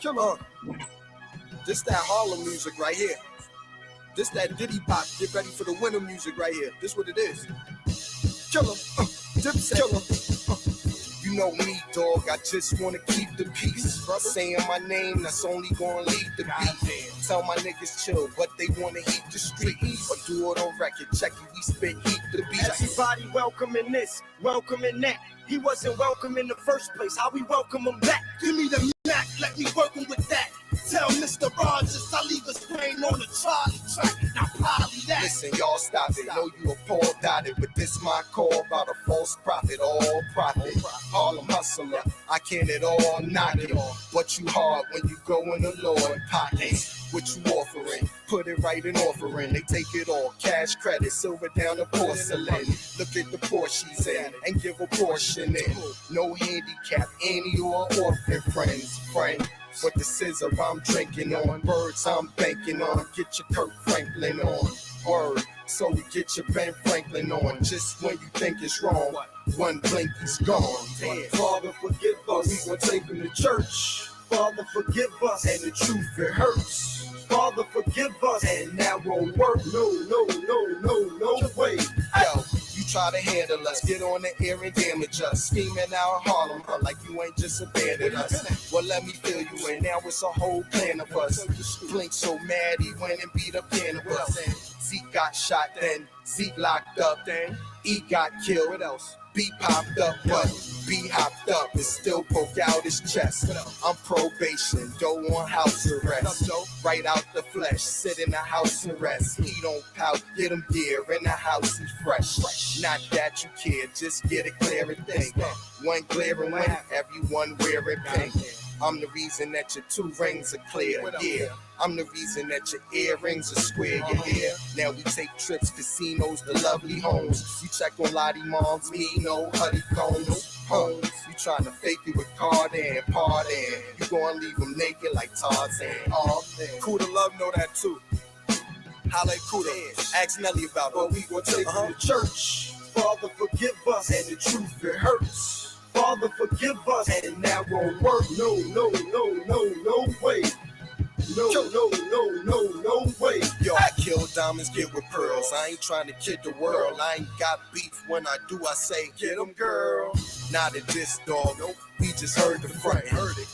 Killer. This that Harlem music right here. This that Diddy Bop. Get ready for the winter music right here. This what it is. Killer. DISSECT. Killer. You know me, dog. I just wanna keep the peace. Saying my name, that's only gonna lead the beat. Tell my niggas chill, but they wanna heat the street. Or do it on record. Check it, we spit heat the beat. Everybody welcoming this, welcoming that. He wasn't welcome in the first place. How we welcome him back? Give me the Mac, let me work him with that. Tell Mr. Rogers I leave his brain on the Charlie track. Now probably that. Listen, y'all stop it. Know you appalled at it, but this my call about a false prophet, all profit. Harlem hustler, I can't at all knock it. But you hard when you go in the Lord pockets. What you offering? Put it right in offering. They take it all, cash, credit, silver down to porcelain. Look at the Porsche she's in and give a portion in. No handicap, any or orphan friend. But the scissor I'm drinking on, birds I'm banking on. Get your Kirk Franklin on, word. So we get your Ben Franklin on. Just when you think it's wrong, one blink he's gone. Damn. Father, forgive us. We gon' take him to church. Father, forgive us. And the truth, it hurts. Father, forgive us. And that won't work. No way. Yo, you try to handle us, get on the air and damage us. Scheming out Harlem, like you ain't just abandoned us. Well, let me fill you in. Now it's a whole plan of us. Blink so mad he went and beat up cannabis. Zeke got shot, then Zeke locked up, then E got killed. What else? B popped up, but B hopped up and still poke out his chest. I'm probation, don't want house arrest. Right out the flesh, sit in the house and rest. He don't pout, get him gear in the house, he's fresh. Not that you care, just get it clear and think. One glaring win, everyone wearing pink. I'm the reason that your 2 rings are clear, yeah. I'm the reason that your earrings are square, yeah. Now we take trips, casinos, the lovely homes. You check on Lottie moms, me, no honeycombs. Homes, you trying to fake it with card and party. You gonna leave them naked like Tarzan. Kuda Love know that too. Holla at Kuda, ask Nelly about it. But we gonna take him to church. Father, forgive us. And the truth, it hurts. Father, forgive us. And that won't work. No way. No way. Yo, I kill diamonds, get with pearls. I ain't trying to kid the world. I ain't got beef. When I do, I say, get 'em, girl. Not at this, dog. We just heard the front.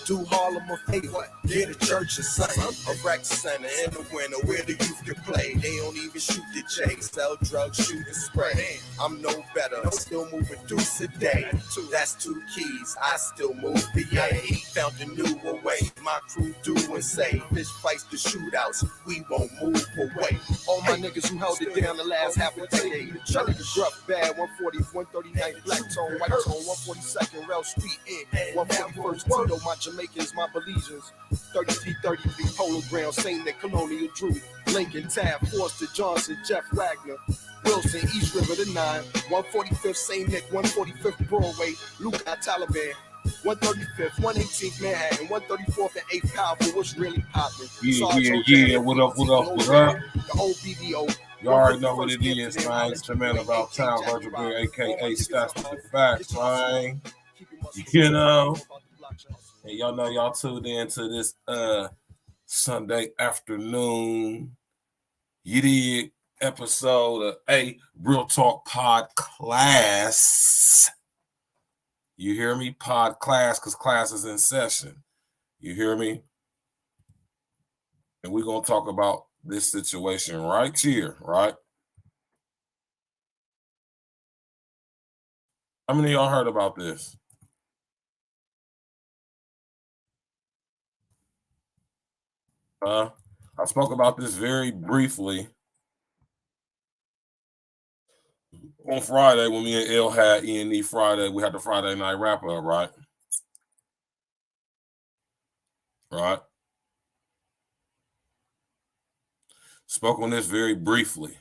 Do Harlem a favor. Get a church or something. A rec center in the winter where the youth can play. They don't even shoot the J. Sell drugs, shoot and spray. I'm no better. Still moving deuce a day. That's 2 keys. I still move the yay. Found a newer way. My crew do and say. Fish fights the shootouts. We won't move away. All my niggas who held it down the last half a decade. My niggas rough bad. 140, 139 black tone, white tone, 142nd Rail Street in. 141st Tito, my Jamaicans, my Belizeans. 3333 Polo Ground, St. Nick, Colonial Drew. Lincoln, Tab, Forster, Johnson, Jeff Wagner. Wilson, East River, the 9. 145th St. Nick, 145th Broadway. Luca, Taliban. 135th, 118th Manhattan, 134th and 8th Powerful. What's really popping? Yeah. What up? The OBDO. You already know what it is, man. It's the man about town, Virgil Bear, a.k.a. Stats with the Facts, man. You know. And y'all know y'all tuned in to this Sunday afternoon. You did episode of A Real Talk Podclass. You hear me? Podclass, because class is in session. You hear me? And we're going to talk about this situation right here, right? How many of y'all heard about this? I spoke about this very briefly on Friday when me and L had E&E Friday. We had the Friday night wrap up, right? Right. Spoke on this very briefly,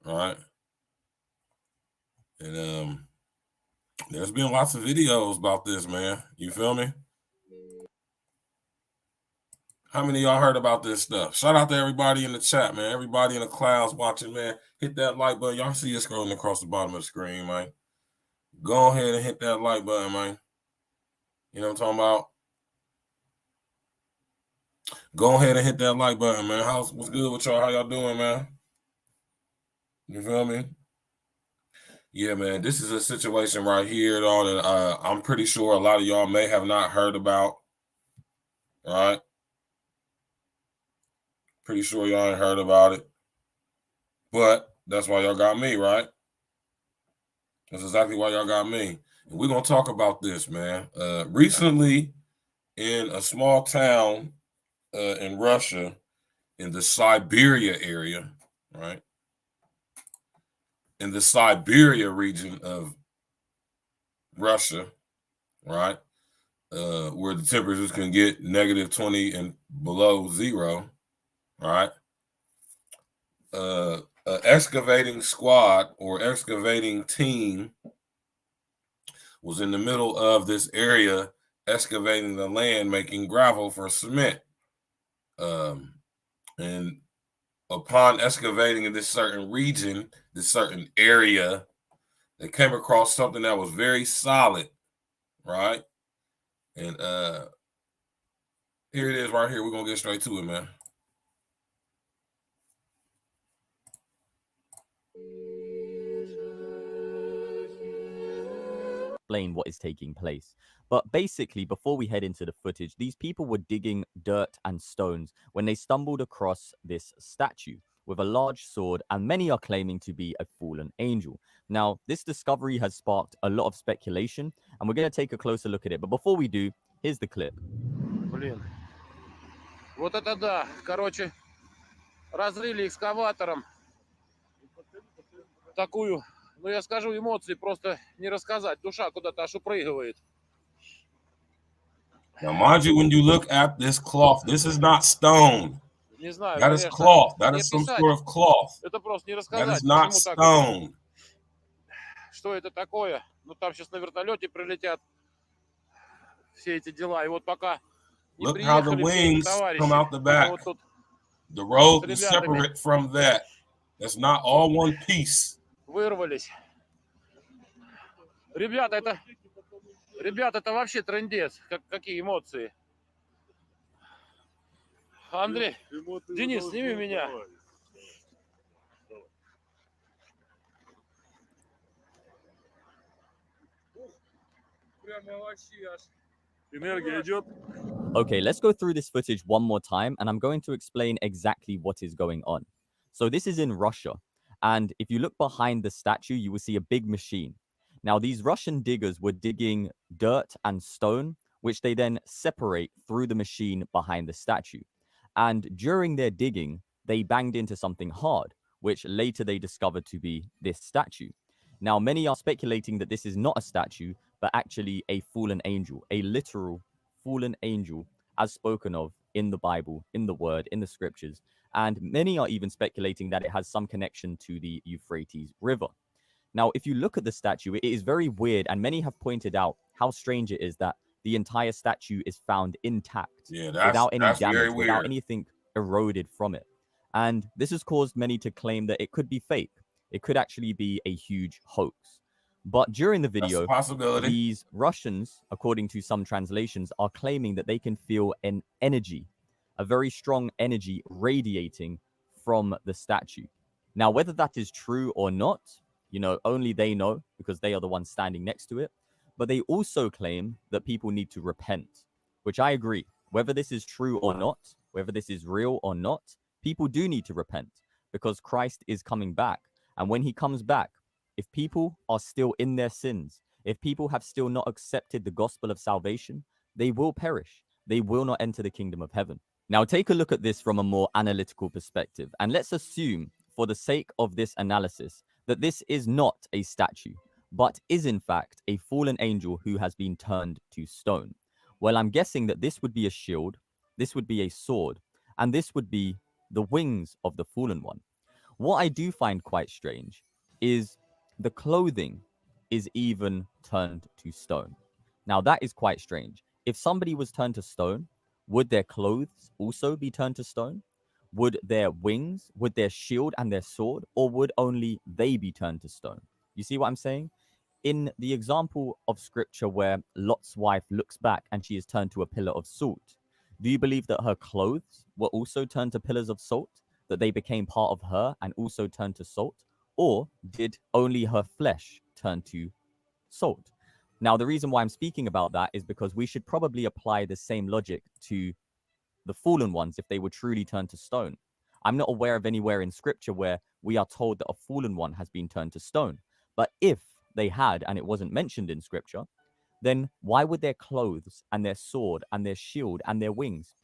right? And there's been lots of videos about this, man. You feel me? How many of y'all heard about this stuff? Shout out to everybody in the chat, man. Everybody in the clouds watching, man. Hit that like button. Y'all see it scrolling across the bottom of the screen, man. Go ahead and hit that like button, man. You know what I'm talking about? Go ahead and hit that like button, man. What's good with y'all? How y'all doing, man? You feel me? Yeah, man. This is a situation right here, though, that I'm pretty sure a lot of y'all may have not heard about. All right. Pretty sure y'all ain't heard about it. But that's why y'all got me, right? That's exactly why y'all got me. And we're going to talk about this, man. Recently, in a small town in Russia, in the Siberia area, right? In the Siberia region of Russia, right? Where the temperatures can get negative 20 and below zero, right? An excavating squad or excavating team was in the middle of this area excavating the land, making gravel for cement. And upon excavating in this certain region, this certain area, they came across something that was very solid, right? And here it is right here. We're going to get straight to it, man. Explain what is taking place. But basically, before we head into the footage, these people were digging dirt and stones when they stumbled across this statue with a large sword, and many are claiming to be a fallen angel. Now, this discovery has sparked a lot of speculation, and we're going to take a closer look at it. But before we do, here's the clip. Блин. Вот это да. Короче, разрыли экскаватором такую, ну я скажу, эмоции просто не рассказать. Душа куда-то аж упрыгивает. Now, mind you, when you look at this cloth, this is not stone. Не знаю, That is конечно, cloth. That не is some описать. sort of cloth. Это просто не That рассказать. is not Почему так? stone. Что это такое? Ну там сейчас на вертолете прилетят все эти дела. И вот пока не Look how the приехали все эти wings товарищи, come out the мы back. вот тут The road с is ребятами separate from that. That's not all one piece. вырвались. Ребята, это вообще трындец. Какие эмоции. Андрей, Денис, сними меня. Прямо вообще аж энергия идет. Okay, let's go through this footage one more time, and I'm going to explain exactly what is going on. So this is in Russia, and if you look behind the statue, you will see a big machine. Now, these Russian diggers were digging dirt and stone, which they then separate through the machine behind the statue. And during their digging, they banged into something hard, which later they discovered to be this statue. Now, many are speculating that this is not a statue, but actually a fallen angel, a literal fallen angel as spoken of in the Bible, in the word, in the scriptures. And many are even speculating that it has some connection to the Euphrates River. Now, if you look at the statue, it is very weird, and many have pointed out how strange it is that the entire statue is found intact, without any damage, without anything eroded from it. And this has caused many to claim that it could be fake. It could actually be a huge hoax. But during the video, these Russians, according to some translations, are claiming that they can feel an energy, a very strong energy radiating from the statue. Now, whether that is true or not, you know, only they know, because they are the ones standing next to it. But they also claim that people need to repent, which I agree. Whether this is true or not, whether this is real or not, people do need to repent, because Christ is coming back. And when he comes back, if people are still in their sins, if people have still not accepted the gospel of salvation, they will perish. They will not enter the kingdom of heaven. Now, take a look at this from a more analytical perspective. And let's assume, for the sake of this analysis, that this is not a statue, but is in fact a fallen angel who has been turned to stone. Well, I'm guessing that this would be a shield, this would be a sword, and this would be the wings of the fallen one. What I do find quite strange is the clothing is even turned to stone. Now, that is quite strange. If somebody was turned to stone, would their clothes also be turned to stone? Would their wings, would their shield and their sword, or would only they be turned to stone? You see what I'm saying? In the example of scripture where Lot's wife looks back and she is turned to a pillar of salt, Do you believe that her clothes were also turned to pillars of salt, that they became part of her and also turned to salt? Or did only her flesh turn to salt? Now, the reason why I'm speaking about that is because we should probably apply the same logic to the fallen ones if they were truly turned to stone. I'm not aware of anywhere in scripture where we are told that a fallen one has been turned to stone. But if they had, and it wasn't mentioned in scripture, then why would their clothes and their sword and their shield and their wings,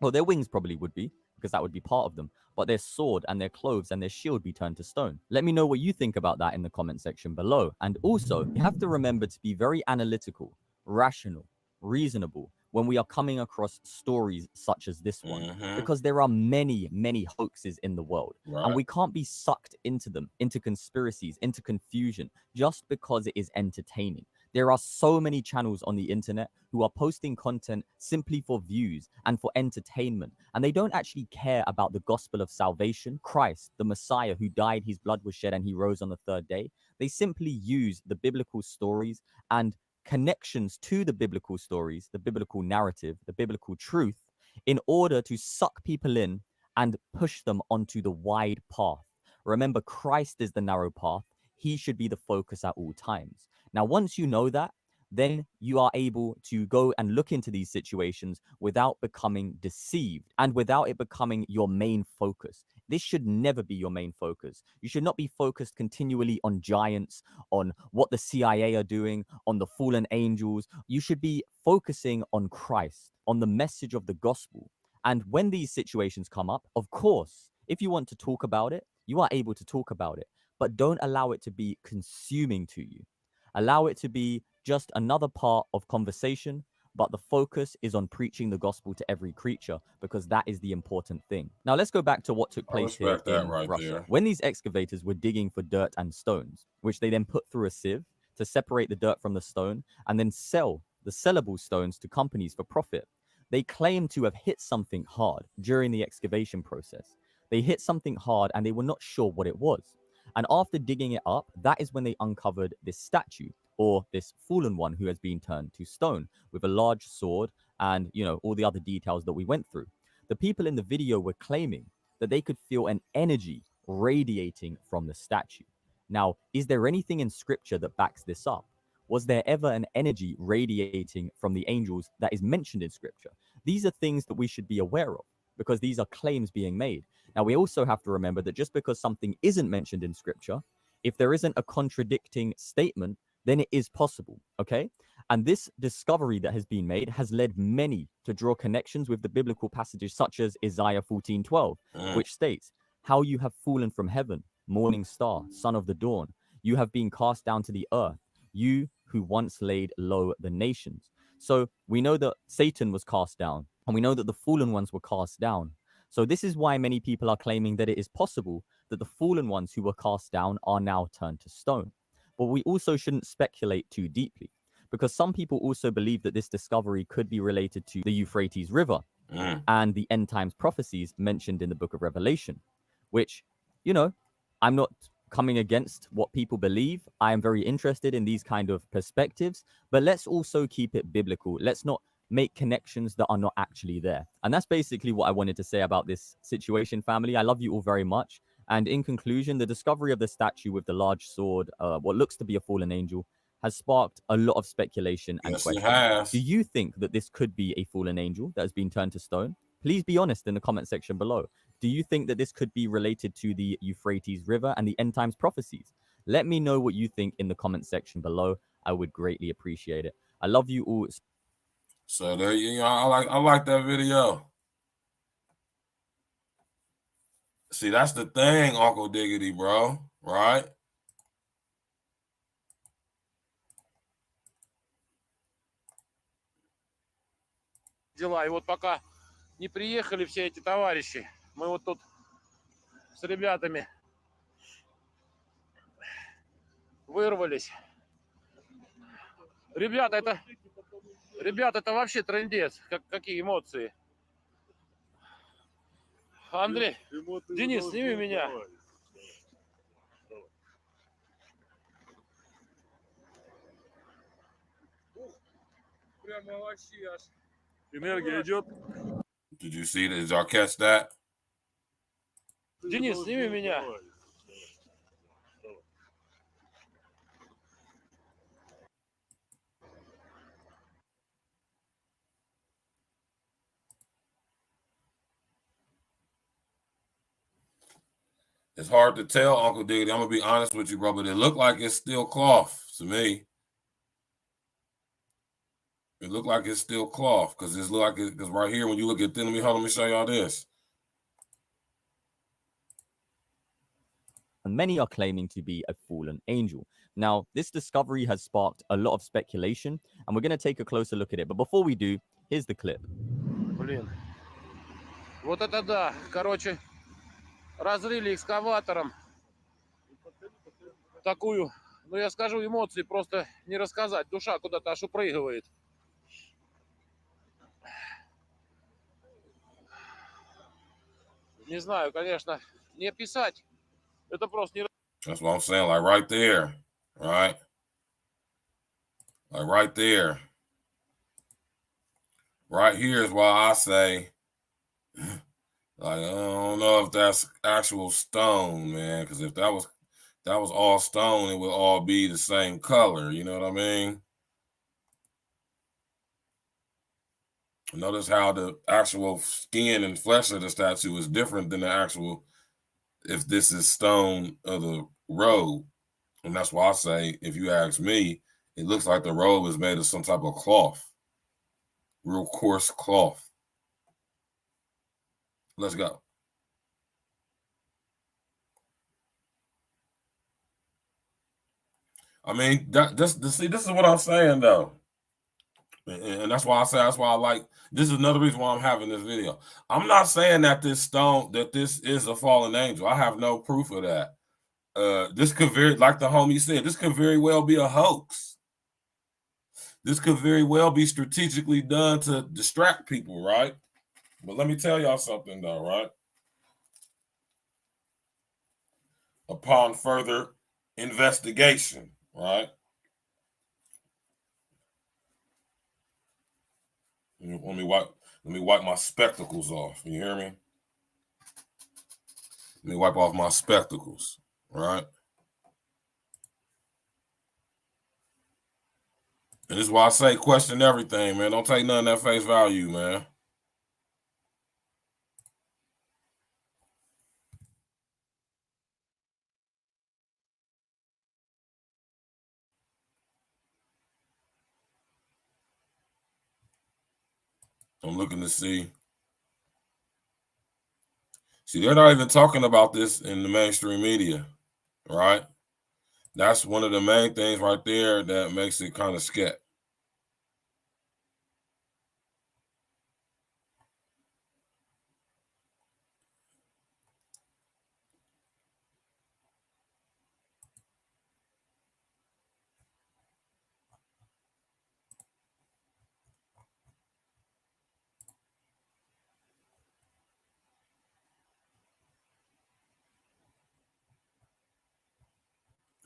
well, their wings probably would be, because that would be part of them, but their sword and their clothes and their shield be turned to stone? Let me know what you think about that in the comment section below. And also, you have to remember to be very analytical, rational, reasonable when we are coming across stories such as this one, because there are many hoaxes in the world, and we can't be sucked into them, into conspiracies, into confusion, just because it is entertaining. There are so many channels on the internet who are posting content simply for views and for entertainment, and they don't actually care about the gospel of salvation, Christ, the Messiah who died, his blood was shed, and he rose on the third day. They simply use the biblical stories and connections to the biblical stories, the biblical narrative, the biblical truth, in order to suck people in and push them onto the wide path. Remember, Christ is the narrow path. He should be the focus at all times. Now, once you know that, then you are able to go and look into these situations without becoming deceived and without it becoming your main focus. This should never be your main focus. You should not be focused continually on giants, on what the CIA are doing, on the fallen angels. You should be focusing on Christ, on the message of the gospel. And when these situations come up, of course, if you want to talk about it, you are able to talk about it, but don't allow it to be consuming to you. Allow it to be just another part of conversation, but the focus is on preaching the gospel to every creature, because that is the important thing. Now, let's go back to what took place here in Russia. When these excavators were digging for dirt and stones, which they then put through a sieve to separate the dirt from the stone and then sell the sellable stones to companies for profit, they claim to have hit something hard during the excavation process. They hit something hard and they were not sure what it was. And after digging it up, that is when they uncovered this statue, or this fallen one who has been turned to stone with a large sword and, you know, all the other details that we went through. The people in the video were claiming that they could feel an energy radiating from the statue. Now, is there anything in scripture that backs this up? Was there ever an energy radiating from the angels that is mentioned in scripture? These are things that we should be aware of, because these are claims being made. Now, we also have to remember that just because something isn't mentioned in scripture, if there isn't a contradicting statement, then it is possible, okay? And this discovery that has been made has led many to draw connections with the biblical passages such as Isaiah 14:12, which states, "How you have fallen from heaven, morning star, son of the dawn. You have been cast down to the earth, you who once laid low the nations." So we know that Satan was cast down, and we know that the fallen ones were cast down. So this is why many people are claiming that it is possible that the fallen ones who were cast down are now turned to stone. But we also shouldn't speculate too deeply, because some people also believe that this discovery could be related to the Euphrates River and the end times prophecies mentioned in the book of Revelation, which, you know, I'm not coming against what people believe. I am very interested in these kind of perspectives, but let's also keep it biblical. Let's not make connections that are not actually there. And that's basically what I wanted to say about this situation, family. I love you all very much. And in conclusion, the discovery of the statue with the large sword, what looks to be a fallen angel, has sparked a lot of speculation and questions. Do you think that this could be a fallen angel that has been turned to stone? Please be honest in the comment section below. Do you think that this could be related to the Euphrates River and the end times prophecies? Let me know what you think in the comment section below. I would greatly appreciate it. I love you all. So there you go. I like that video. See, that's the thing, Uncle Diggity, bro. Right? Дела. И вот пока не приехали все эти товарищи, мы вот тут с ребятами вырвались. Ребята, это вообще трындец. Какие эмоции. Андрей, Денис, сними меня. Прямо вообще аж. Энергия идет. Did you see that? Did y'all catch that? Денис, сними меня. It's hard to tell, Uncle Diggity. I'm gonna be honest with you, bro, but it looked like it's still cloth to me. It looked like it's still cloth because it's look like it because right here when you look at this, let me show y'all this. And many are claiming to be a fallen angel. Now, this discovery has sparked a lot of speculation, and we're going to take a closer look at it. But before we do, here's the clip. Блин. Вот это да. Короче, разрыли экскаватором такую, ну я скажу, эмоции просто не рассказать. Душа куда-то аж упрыгивает. Не знаю, конечно, не описать. Это просто не... That's what I'm saying, like right there, right? Like right there. Right here is why I say, like, I don't know if that's actual stone, man, because if that was all stone, it would all be the same color, you know what I mean? Notice how the actual skin and flesh of the statue is different than the actual, if this is stone of the robe. And that's why I say, if you ask me, it looks like the robe is made of some type of cloth, real coarse cloth. Let's go. I mean, this is what I'm saying, though. And that's why I like, this is another reason why I'm having this video. I'm not saying that this is a fallen angel. I have no proof of that. This could very, like the homie said, this could very well be a hoax. This could very well be strategically done to distract people, right? But let me tell y'all something, though, right? Upon further investigation, right? Let me wipe my spectacles off. You hear me? Let me wipe off my spectacles, right? And this is why I say question everything, man. Don't take none of that face value, man. I'm looking to see. See, they're not even talking about this in the mainstream media, right? That's one of the main things right there that makes it kind of sketch.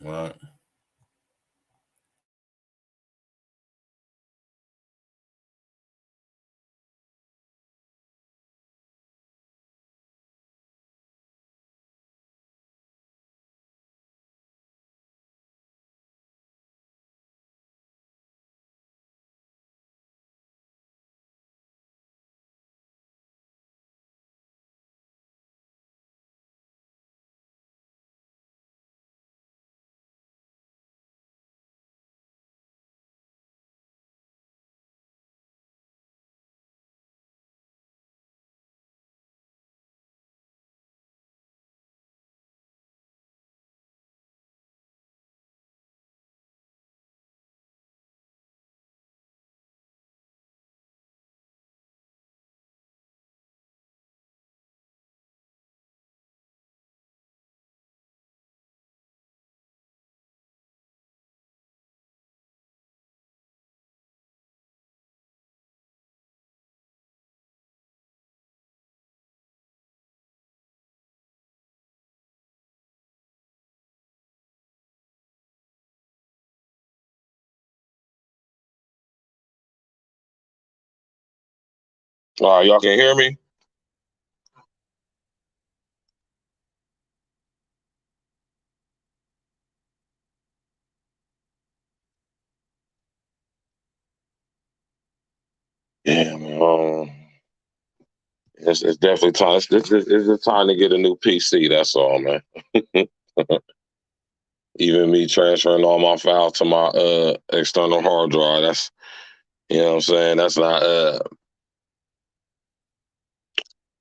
Right. All right, y'all can hear me? Yeah, man. It's definitely time. It's the time to get a new PC. That's all, man. Even me transferring all my files to my external hard drive. That's, you know what I'm saying. That's not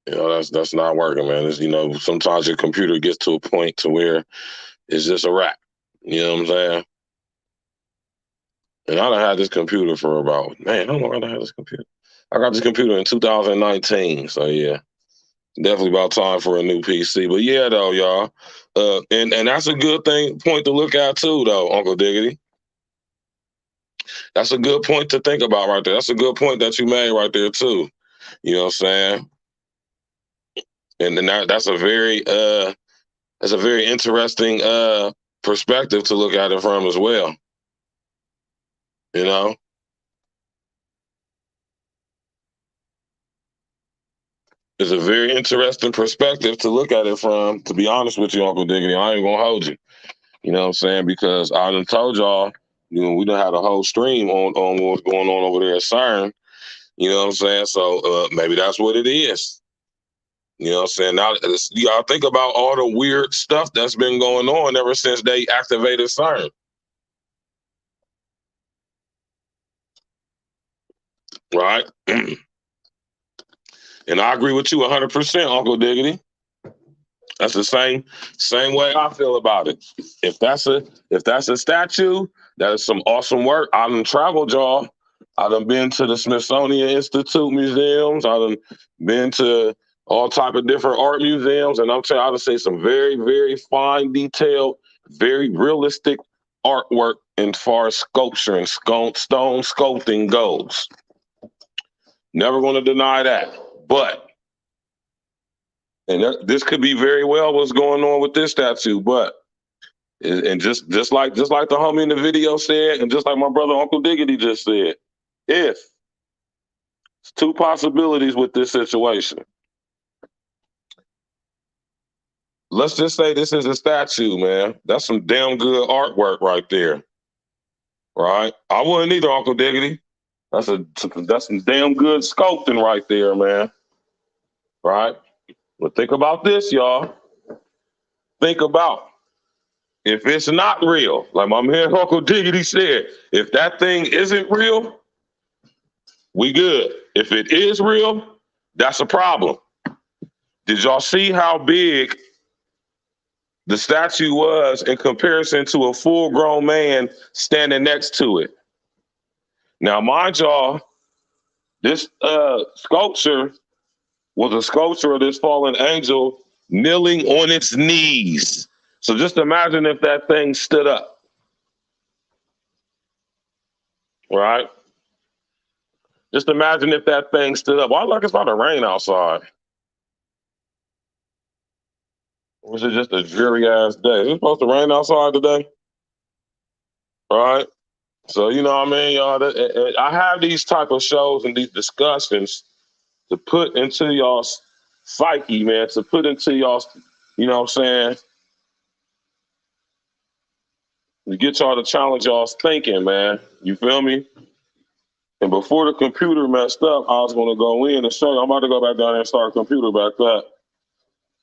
that's not working, man. It's, sometimes your computer gets to a point to where it's just a wrap. You know what I'm saying? And I done had this computer for about, man, how long I done had this computer? I got this computer in 2019. So yeah, definitely about time for a new PC. But yeah, though, y'all. And that's a good point to look at too, though, Uncle Diggity. That's a good point to think about right there. That's a good point that you made right there too. You know what I'm saying? And then that's a very interesting perspective to look at it from as well. You know? It's a very interesting perspective to look at it from, to be honest with you, Uncle Diggity. I ain't gonna hold you. You know what I'm saying? Because I done told y'all, we done had a whole stream on what's going on over there at CERN. You know what I'm saying? So maybe that's what it is. You know what I'm saying? Now, you gotta think about all the weird stuff that's been going on ever since they activated CERN. Right? And I agree with you 100%, Uncle Diggity. That's the same way I feel about it. If that's a statue, that is some awesome work. I done traveled, y'all. I done been to the Smithsonian Institute museums. I done been to all type of different art museums, and I'm telling you, I done see some very, very fine, detailed, very realistic artwork as far as sculpture and stone sculpting goes. Never going to deny that, but. And this could be very well what's going on with this statue, but just like the homie in the video said, and just like my brother Uncle Diggity just said, if it's two possibilities with this situation. Let's just say this is a statue, man. That's some damn good artwork right there, right? I wouldn't either, Uncle Diggity. That's some damn good sculpting right there, man. Right? But think about this, y'all. Think about if it's not real, like my man Uncle Diggity said, if that thing isn't real, we good. If it is real, that's a problem. Did y'all see how big the statue was in comparison to a full-grown man standing next to it? Now, mind y'all, this sculpture was a sculpture of this fallen angel kneeling on its knees. So just imagine if that thing stood up. Right? Just imagine if that thing stood up. Why like it's about to rain outside? Or was it just a dreary ass day? Is it supposed to rain outside today? Right? So, you know what I mean, y'all? I have these type of shows and these discussions to put into y'all's psyche, man, to put into y'all's, you know what I'm saying? To get y'all to challenge y'all's thinking, man. You feel me? And before the computer messed up, I was going to go in and show you. I'm about to go back down there and start a computer back up.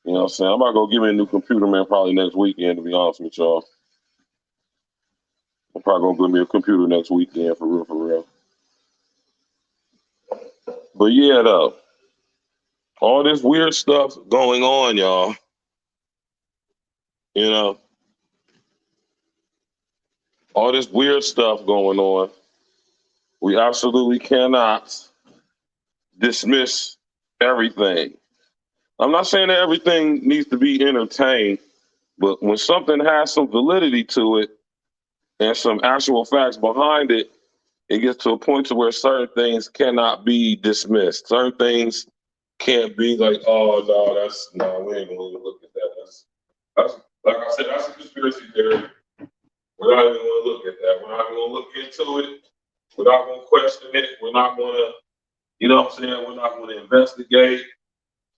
You know what I'm saying? I'm about to go give me a new computer, man, probably next weekend, to be honest with y'all. I'm probably going to give me a computer next weekend, for real, for real. But yeah, though, all this weird stuff going on, y'all. You know, all this weird stuff going on. We absolutely cannot dismiss everything. I'm not saying that everything needs to be entertained, but when something has some validity to it and some actual facts behind it, it gets to a point to where certain things cannot be dismissed. Certain things can't be like, oh no, we ain't gonna look at that. That's like I said, that's a conspiracy theory. We're not even gonna look at that. We're not even gonna look into it. We're not gonna question it. We're not gonna, you know what I'm saying? We're not gonna investigate.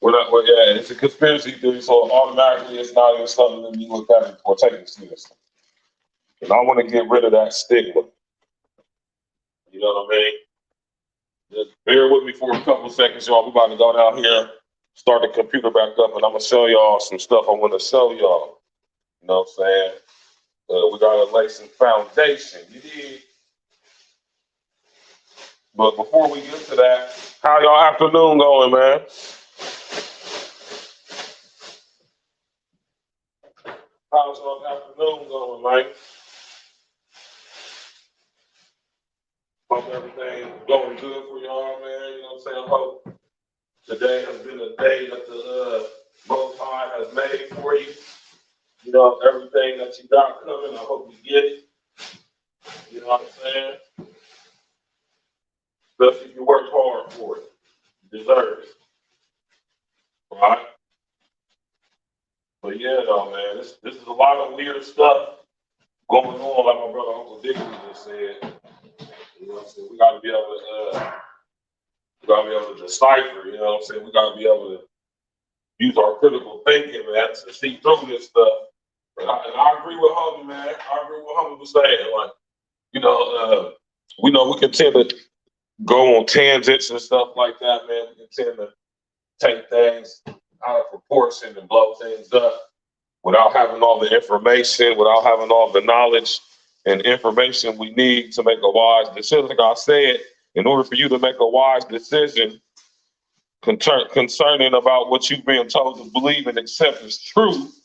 Yeah, it's a conspiracy theory, so automatically it's not even something that we look at or take seriously. And I want to get rid of that stigma. You know what I mean? Just bear with me for a couple of seconds, y'all. We're about to go down here, start the computer back up, and I'm gonna show y'all some stuff I want to show y'all. You know what I'm saying? We gotta lay some foundation. You dig? But before we get to that, how y'all afternoon going, man? How's y'all afternoon going, man? Hope everything going good for y'all, man. You know what I'm saying? I hope today has been a day that the Most High has made for you. You know, everything that you got coming, I hope you get it. You know what I'm saying? Especially if you work hard for it. You deserve it. Right? But yeah, though, man, this is a lot of weird stuff going on, like my brother Uncle Dickie just said. You know what I'm saying? We gotta be able to decipher, you know what I'm saying? We gotta be able to use our critical thinking, man, to see through this stuff. And I agree with Homie, man. I agree with what Homie was saying. Like, you know, we can tend to go on tangents and stuff like that, man. We can tend to take things out of proportion and blow things up without having all the information, without having all the knowledge and information we need to make a wise decision. Like I said, in order for you to make a wise decision concerning about what you've been told to believe and accept as truth,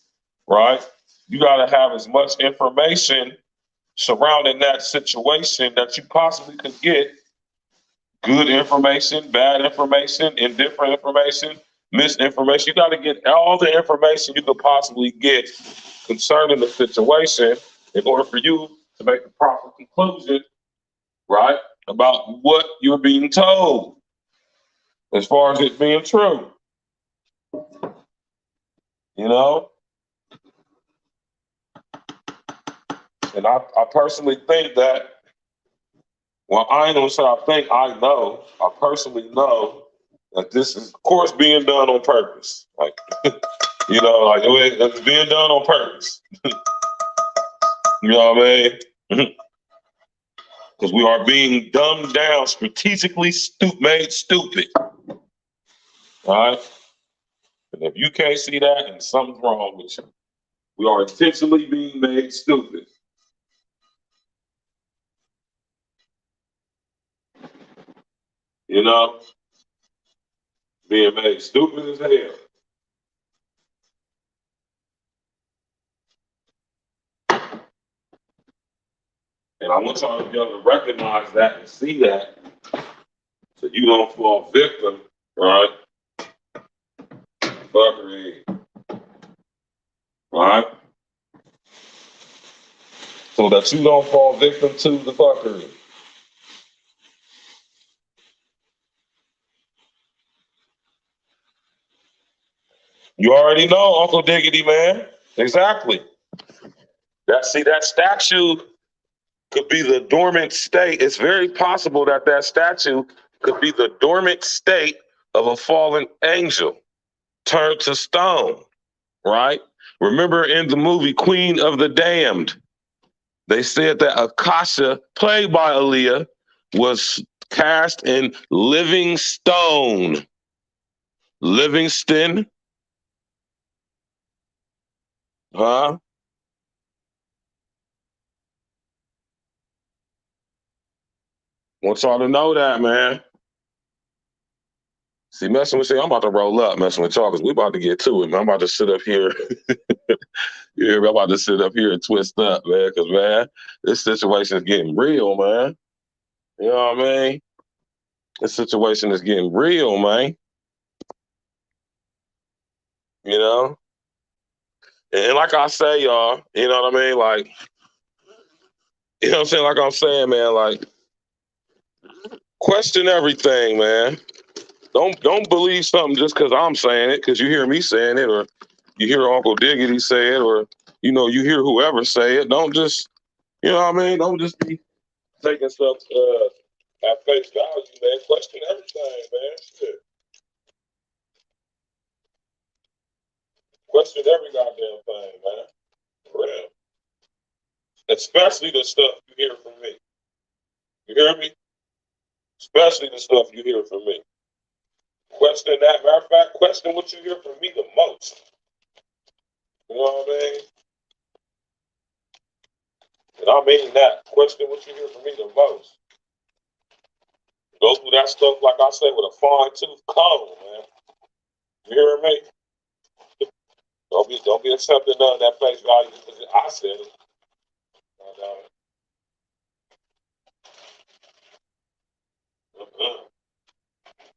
right? You got to have as much information surrounding that situation that you possibly could get. Good information, bad information, indifferent information, misinformation. You got to get all the information you could possibly get concerning the situation in order for you to make the proper conclusion, right, about what you're being told as far as it being true. You know? And I personally think that, well, I ain't gonna say I think, I know, I personally know that this is, of course, being done on purpose. Like, you know, like it's being done on purpose. You know what I mean? Because we are being dumbed down, strategically made stupid. All right? And if you can't see that, then something's wrong with you. We are intentionally being made stupid. You know? Being made stupid as hell. And I want y'all to be able to recognize that and see that so you don't fall victim, right? Fuckery. Right? So that you don't fall victim to the fuckery. You already know, Uncle Diggity, man. Exactly. That statue could be the dormant state. It's very possible that statue could be the dormant state of a fallen angel turned to stone, right? Remember in the movie Queen of the Damned, they said that Akasha, played by Aaliyah, was cast in living stone. Livingston? Huh? Want y'all to know that, man. See, messing with you, I'm about to roll up messing with y'all because we about to get to it, man. I'm about to sit up here. Yeah, I'm about to sit up here and twist up, man, because, man, this situation is getting real, man. You know what I mean? This situation is getting real, man. You know? And like I say, y'all, you know what I mean? Like, you know what I'm saying? Like I'm saying, man, like, question everything, man. Don't believe something just because I'm saying it, because you hear me saying it, or you hear Uncle Diggity say it, or, you know, you hear whoever say it. Don't just, you know what I mean? Don't just be taking stuff at face value, man. Question everything, man. Shit. Question every goddamn thing, man. For real. Especially the stuff you hear from me. You hear me? especially the stuff you hear from me. Question that. Matter of fact, question what you hear from me the most. You know what I mean? And I mean that. Question what you hear from me the most. Go through that stuff, like I say, with a fine-tooth comb, man. You hear me? Don't be accepting none of that face value because I said it.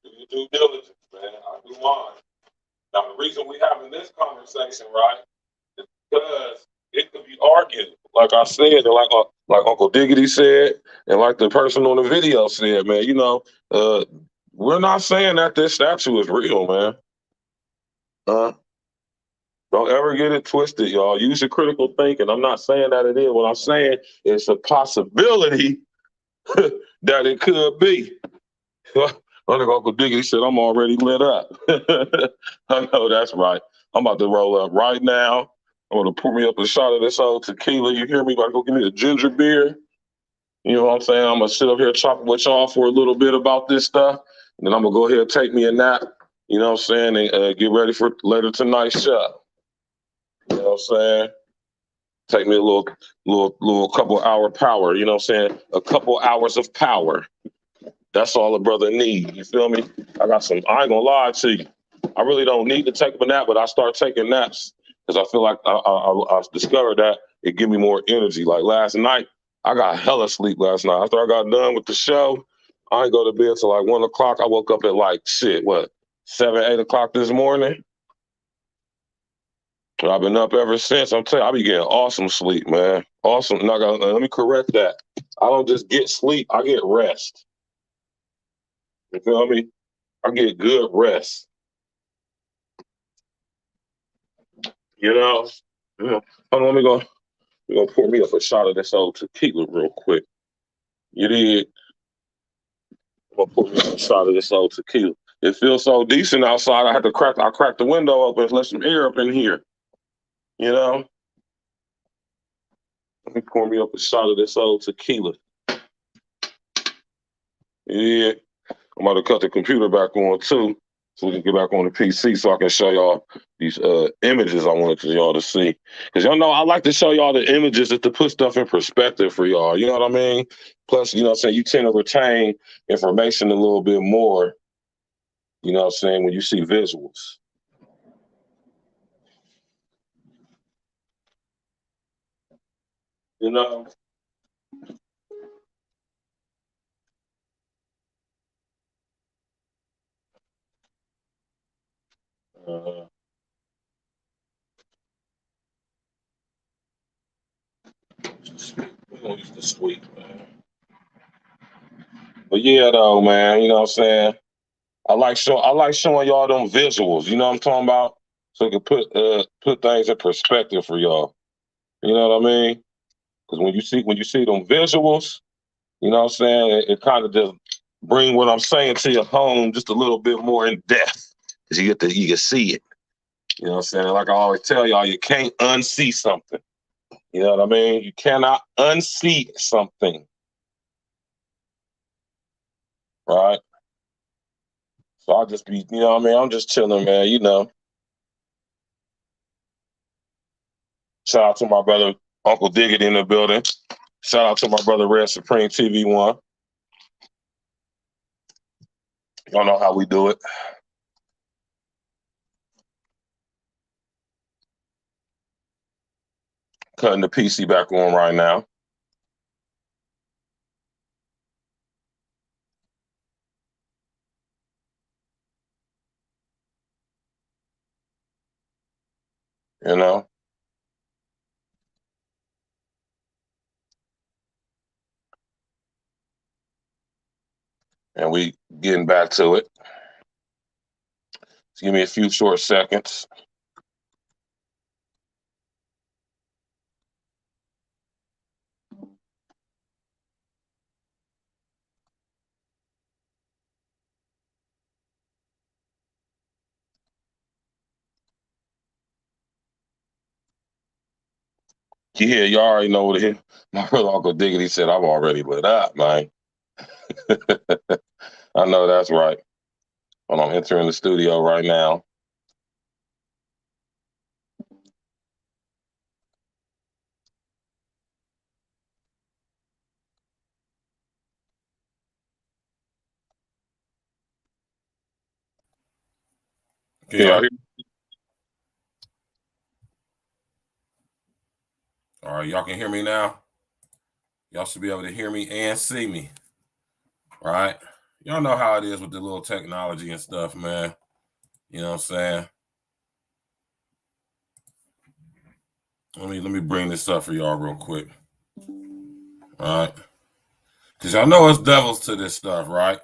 Do your due diligence, man. I do mine. Now, the reason we having this conversation, right, is because it could be argued. Like I said, and like Uncle Diggity said, and like the person on the video said, man, you know, we're not saying that this statue is real, man. Don't ever get it twisted, y'all. Use your critical thinking. I'm not saying that it is. What I'm saying is a possibility that it could be. Uncle Diggity said, I'm already lit up. I know that's right. I'm about to roll up right now. I'm going to pour me up a shot of this old tequila. You hear me? About to go give me a ginger beer. You know what I'm saying? I'm going to sit up here talking with y'all for a little bit about this stuff. And then I'm going to go ahead and take me a nap. You know what I'm saying? And get ready for later tonight's show. You know what I'm saying? Take me a little couple hour power. You know what I'm saying? A couple hours of power. That's all a brother need. You feel me? I ain't gonna lie to you. I really don't need to take a nap, but I start taking naps because I feel like I discovered that it give me more energy. Like last night, I got hella sleep last night. After I got done with the show, I didn't go to bed till like 1 o'clock. I woke up at like 7, 8 o'clock this morning. And I've been up ever since. I'm telling you, I be getting awesome sleep, man. Awesome. Now, let me correct that. I don't just get sleep, I get rest. You feel me? I get good rest. You know? Yeah. Hold on, we're gonna pour me up a shot of this old tequila real quick. You did? I'm gonna pour me up a shot of this old tequila. It feels so decent outside. I cracked the window open and let some air up in here. You know? Let me pour me up a shot of this old tequila. Yeah. I'm about to cut the computer back on too, so we can get back on the PC so I can show y'all these images I wanted y'all to see. Because y'all know I like to show y'all the images to put stuff in perspective for y'all. You know what I mean? Plus, you know what I'm saying, you tend to retain information a little bit more, you know what I'm saying, when you see visuals. You know? We're gonna use the sweet, man. But yeah, though, man, you know what I'm saying? I like showing y'all them visuals. You know what I'm talking about? So it can put things in perspective for y'all. You know what I mean? Because when you see them visuals, you know what I'm saying, it kind of just bring what I'm saying to your home just a little bit more in depth. Because you can see it. You know what I'm saying? Like I always tell y'all, you can't unsee something. You know what I mean? You cannot unsee something. Right? So I'll just be, you know what I mean? I'm just chilling, man, you know. Shout out to my brother, Uncle Diggity in the building. Shout out to my brother, Red Supreme TV1. Y'all know how we do it. Cutting the PC back on right now. You know? And we getting back to it. Just give me a few short seconds. Yeah, you already know what it is. My brother Uncle Diggity said, I'm already lit up, man. know that's right. Well, I'm entering the studio right now. Yeah. All right, y'all can hear me now? Y'all should be able to hear me and see me. All right? Y'all know how it is with the little technology and stuff, man. You know what I'm saying? Let me bring this up for y'all real quick. All right? Because y'all know it's devils to this stuff, right?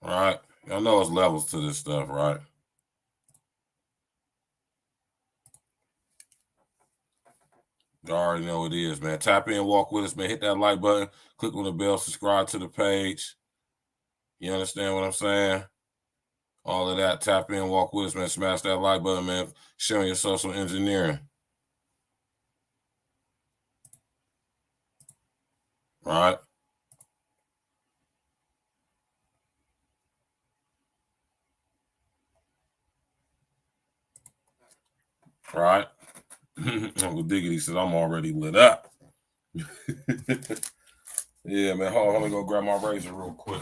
All right? Y'all know it's levels to this stuff, right? You already know what it is, man. Tap in, walk with us, man. Hit that like button. Click on the bell. Subscribe to the page. You understand what I'm saying? All of that. Tap in, walk with us, man. Smash that like button, man. Sharing your social engineering. All right? All right? Uncle Diggity says, I'm already lit up. Yeah, man. Hold on. Let me go grab my razor real quick.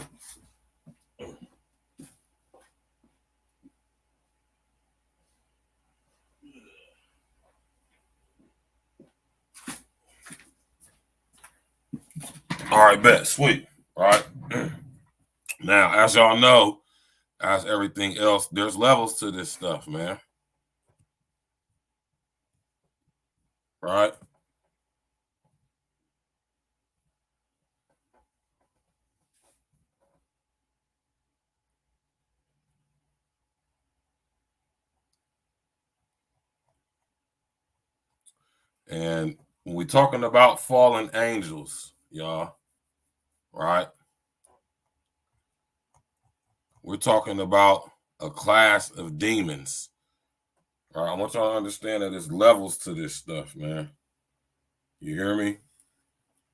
All right, bet. Sweet. All right. Now, as y'all know, as everything else, there's levels to this stuff, man. Right? And when we're talking about fallen angels, y'all, right? We're talking about a class of demons. All right, I want y'all to understand that there's levels to this stuff, man. You hear me?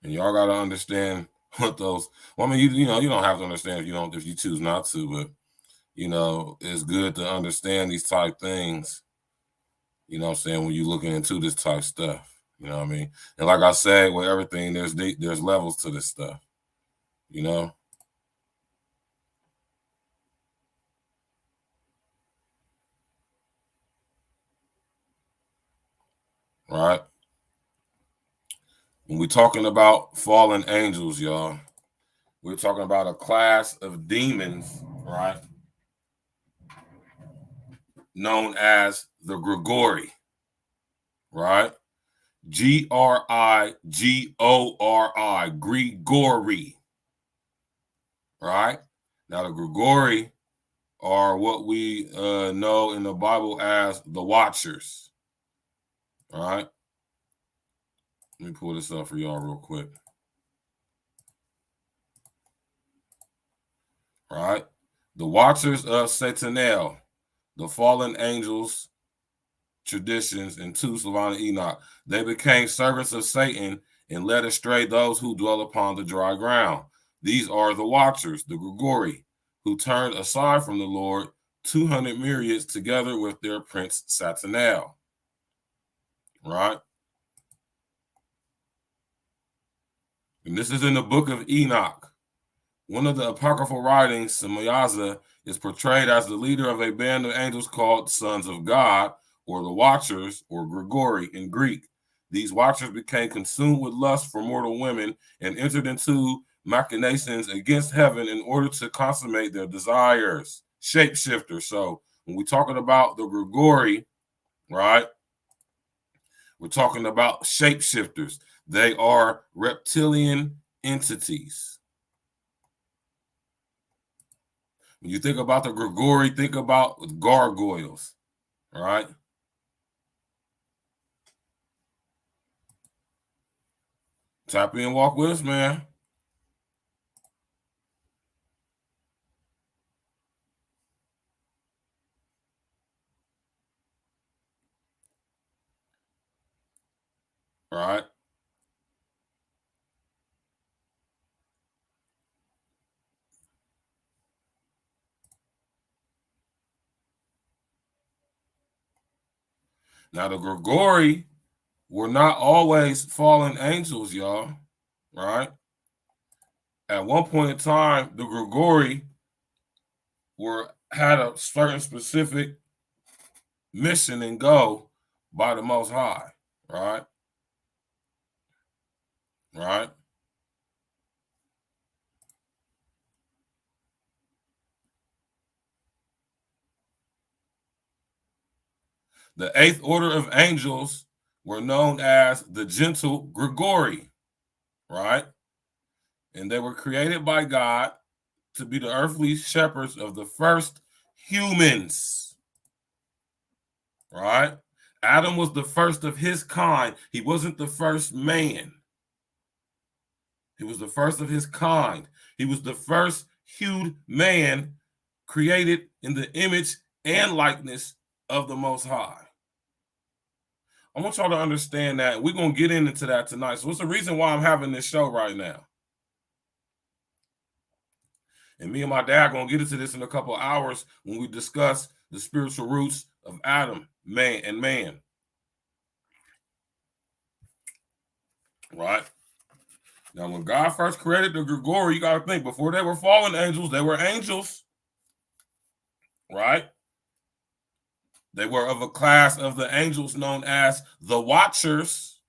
And y'all gotta understand what those. Well, I mean, you know, you don't have to understand if you choose not to, but you know, it's good to understand these type things. You know what I'm saying, when you're looking into this type stuff. You know what I mean? And like I said, with everything, there's levels to this stuff. You know? Right? When we're talking about fallen angels, y'all, we're talking about a class of demons, right? Known as the Grigori, right? Grigori, Grigori, right? Now, the Grigori are what we know in the Bible as the Watchers, all right? Let me pull this up for y'all real quick. All right? The Watchers of Satanel, the fallen angels, traditions, and two Slavonic Enoch. They became servants of Satan and led astray those who dwell upon the dry ground. These are the Watchers, the Grigori, who turned aside from the Lord 200 myriads together with their prince Satanel. Right? And this is in the book of Enoch. One of the apocryphal writings, Samayaza, is portrayed as the leader of a band of angels called Sons of God, or the Watchers, or Grigori in Greek. These Watchers became consumed with lust for mortal women and entered into machinations against heaven in order to consummate their desires. Shapeshifters. So when we're talking about the Grigori, right, we're talking about shapeshifters. They are reptilian entities. When you think about the Grigori, think about gargoyles, all right? Tap in, walk with us, man. right? Now, the Grigori were not always fallen angels, y'all, right? At one point in time, the Grigori had a certain specific mission and goal by the Most High, right? Right? The eighth order of angels were known as the gentle Grigori, right? And they were created by God to be the earthly shepherds of the first humans, right? Adam was the first of his kind. He wasn't the first man. He was the first of his kind. He was the first hued man created in the image and likeness of the Most High. I want y'all to understand that. We're going to get into that tonight. So what's the reason why I'm having this show right now? And me and my dad are going to get into this in a couple of hours when we discuss the spiritual roots of Adam, man, and man. Right? Now, when God first created the Grigori, you got to think, before they were fallen angels, they were angels. Right? They were of a class of the angels known as the Watchers.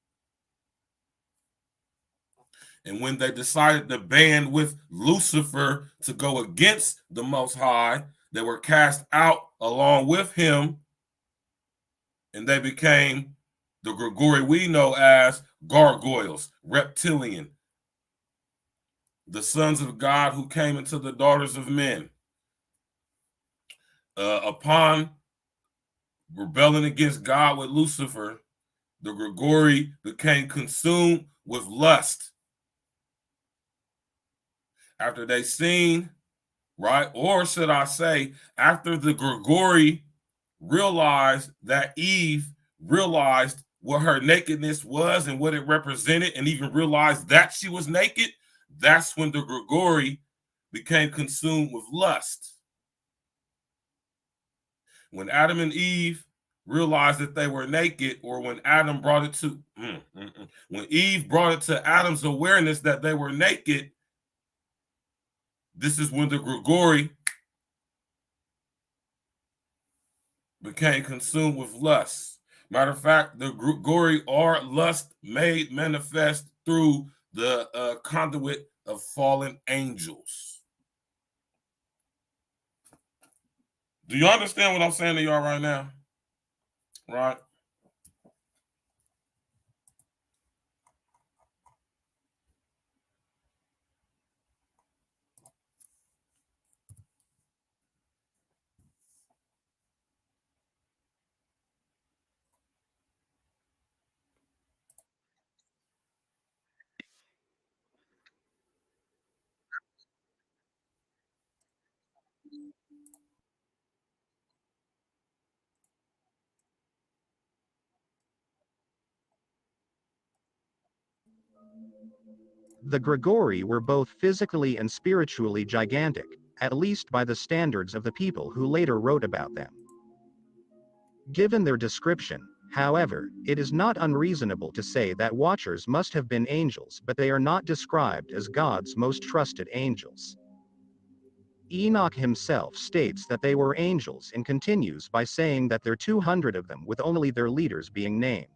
And when they decided to band with Lucifer to go against the Most High, they were cast out along with him. And they became the Grigori we know as gargoyles, reptilian, the sons of God who came into the daughters of men. Upon rebelling against God with Lucifer, the Grigori became consumed with lust. After they seen, right, or should I say, after the Grigori realized that Eve realized what her nakedness was and what it represented, and even realized that she was naked, that's when the Grigori became consumed with lust. When Adam and Eve realized that they were naked, or when Adam brought it to, when Eve brought it to Adam's awareness that they were naked, this is when the Grigori became consumed with lust. Matter of fact, the Grigori are lust made manifest through the conduit of fallen angels. Do you understand what I'm saying to y'all right now? Right? The Grigori were both physically and spiritually gigantic, at least by the standards of the people who later wrote about them. Given their description, however, it is not unreasonable to say that Watchers must have been angels, but they are not described as God's most trusted angels. Enoch himself states that they were angels and continues by saying that there are 200 of them, with only their leaders being named.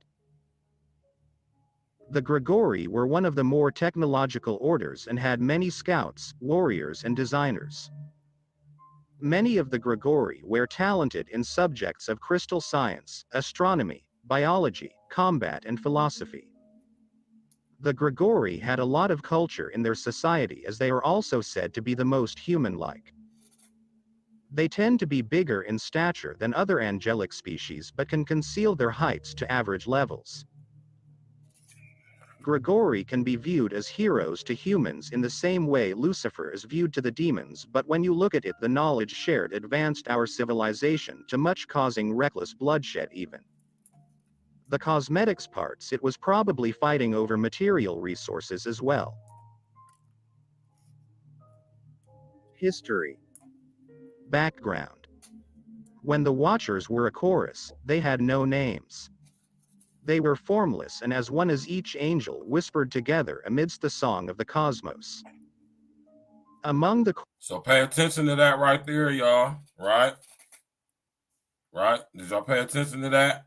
The Grigori were one of the more technological orders and had many scouts, warriors, and designers. Many of the Grigori were talented in subjects of crystal science, astronomy, biology, combat, and philosophy. The Grigori had a lot of culture in their society, as they are also said to be the most human-like. They tend to be bigger in stature than other angelic species, but can conceal their heights to average levels. Grigori can be viewed as heroes to humans in the same way Lucifer is viewed to the demons, but when you look at it, the knowledge shared advanced our civilization to much, causing reckless bloodshed even. the cosmetics parts, it was probably fighting over material resources as well. History. Background. When the Watchers were a chorus, they had no names. They were formless and as one as each angel whispered together amidst the song of the cosmos. Among the... So pay attention to that right there, y'all. Right? Did y'all pay attention to that?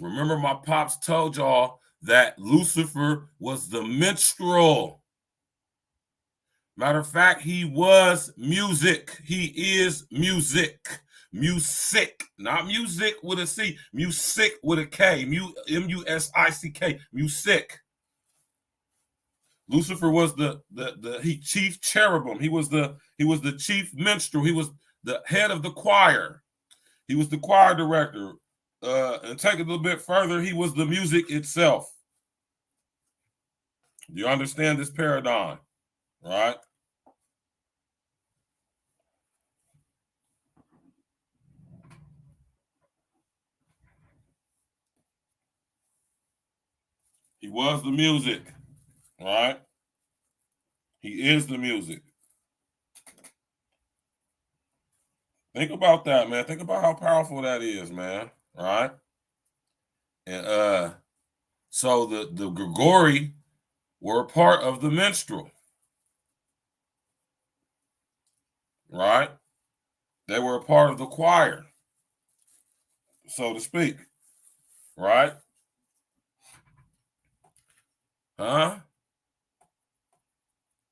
Remember my pops told y'all that Lucifer was the minstrel. Matter of fact, he was music. He is music. Music, not music with a C. Music with a K. M-U-S-I-C-K. Music. Lucifer was the chief cherubim. He was the chief minstrel. He was the head of the choir. He was the choir director. And take it a little bit further, he was the music itself. Do you understand this paradigm? Right? He was the music. Right? He is the music. Think about that, man. Think about how powerful that is, man. Right? And so the Grigori were a part of the minstrel. Right? They were a part of the choir, so to speak. Right? Huh?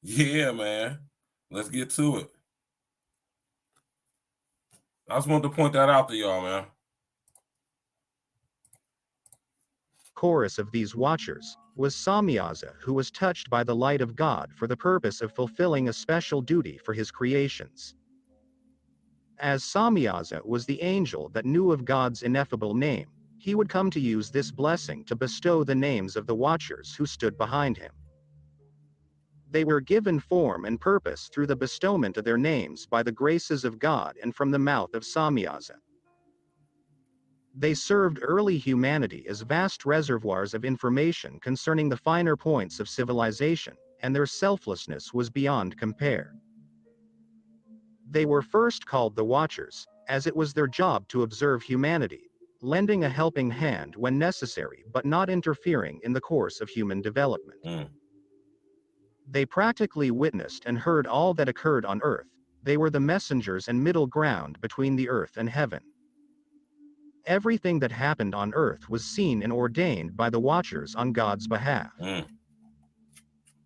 Yeah, man. Let's get to it. I just wanted to point that out to y'all, man. Chorus of these Watchers was Samyaza, who was touched by the light of God for the purpose of fulfilling a special duty for his creations. As Samyaza was the angel that knew of God's ineffable name, he would come to use this blessing to bestow the names of the Watchers who stood behind him. They were given form and purpose through the bestowment of their names by the graces of God and from the mouth of Samyaza. They served early humanity as vast reservoirs of information concerning the finer points of civilization, and their selflessness was beyond compare. They were first called the Watchers, as it was their job to observe humanity, lending a helping hand when necessary but not interfering in the course of human development. They practically witnessed and heard all that occurred on earth. They were the messengers and middle ground between the earth and heaven. Everything that happened on earth was seen and ordained by the Watchers on God's behalf.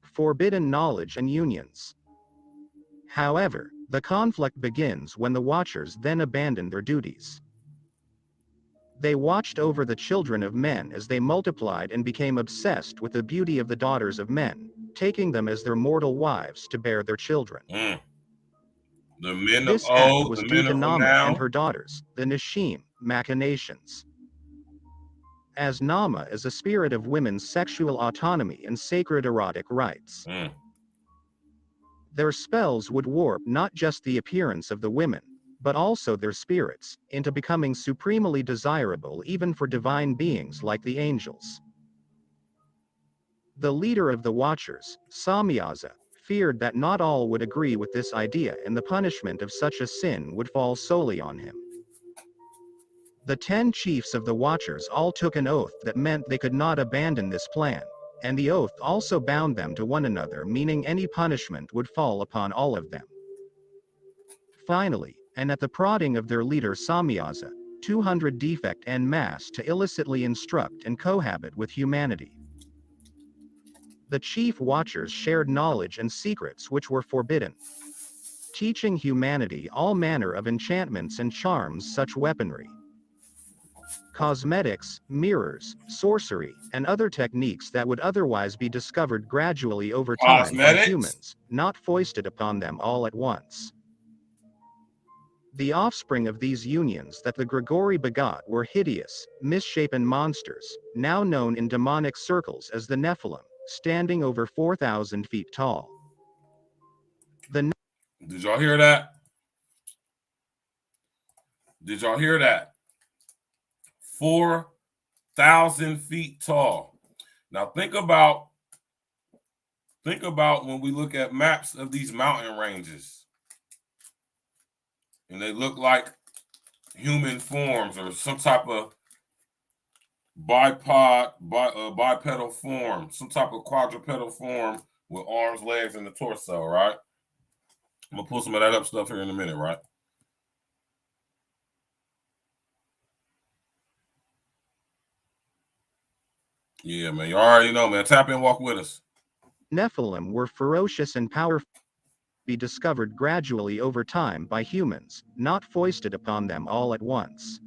Forbidden knowledge and unions. However, the conflict begins when the Watchers then abandon their duties. They watched over the children of men as they multiplied and became obsessed with the beauty of the daughters of men, taking them as their mortal wives to bear their children. The men This of act old, was the due men to of Nama now. and her daughters, the Nishim, machinations. As Nama is a spirit of women's sexual autonomy and sacred erotic rights. Their spells would warp not just the appearance of the women, but also their spirits, into becoming supremely desirable even for divine beings like the angels. The leader of the Watchers, Samyaza, feared that not all would agree with this idea and the punishment of such a sin would fall solely on him. The 10 chiefs of the Watchers all took an oath that meant they could not abandon this plan, and the oath also bound them to one another, meaning any punishment would fall upon all of them. Finally, and at the prodding of their leader Samyaza, 200 defect en masse to illicitly instruct and cohabit with humanity. The chief Watchers shared knowledge and secrets which were forbidden, teaching humanity all manner of enchantments and charms, such weaponry, cosmetics, mirrors, sorcery, and other techniques that would otherwise be discovered gradually over time by humans, not foisted upon them all at once. The offspring of these unions that the Grigori begot were hideous, misshapen monsters, now known in demonic circles as the Nephilim, standing over 4,000 feet tall. Did y'all hear that? Did y'all hear that? 4,000 4,000 feet tall. Now think about when we look at maps of these mountain ranges, and they look like human forms or some type of bipedal form, some type of quadrupedal form with arms, legs, and the torso, right? I'm gonna pull some of that up stuff here in a minute, right? Yeah, man. You already know, man. Tap in, walk with us. Nephilim were ferocious and powerful, be discovered gradually over time by humans, not foisted upon them all at once.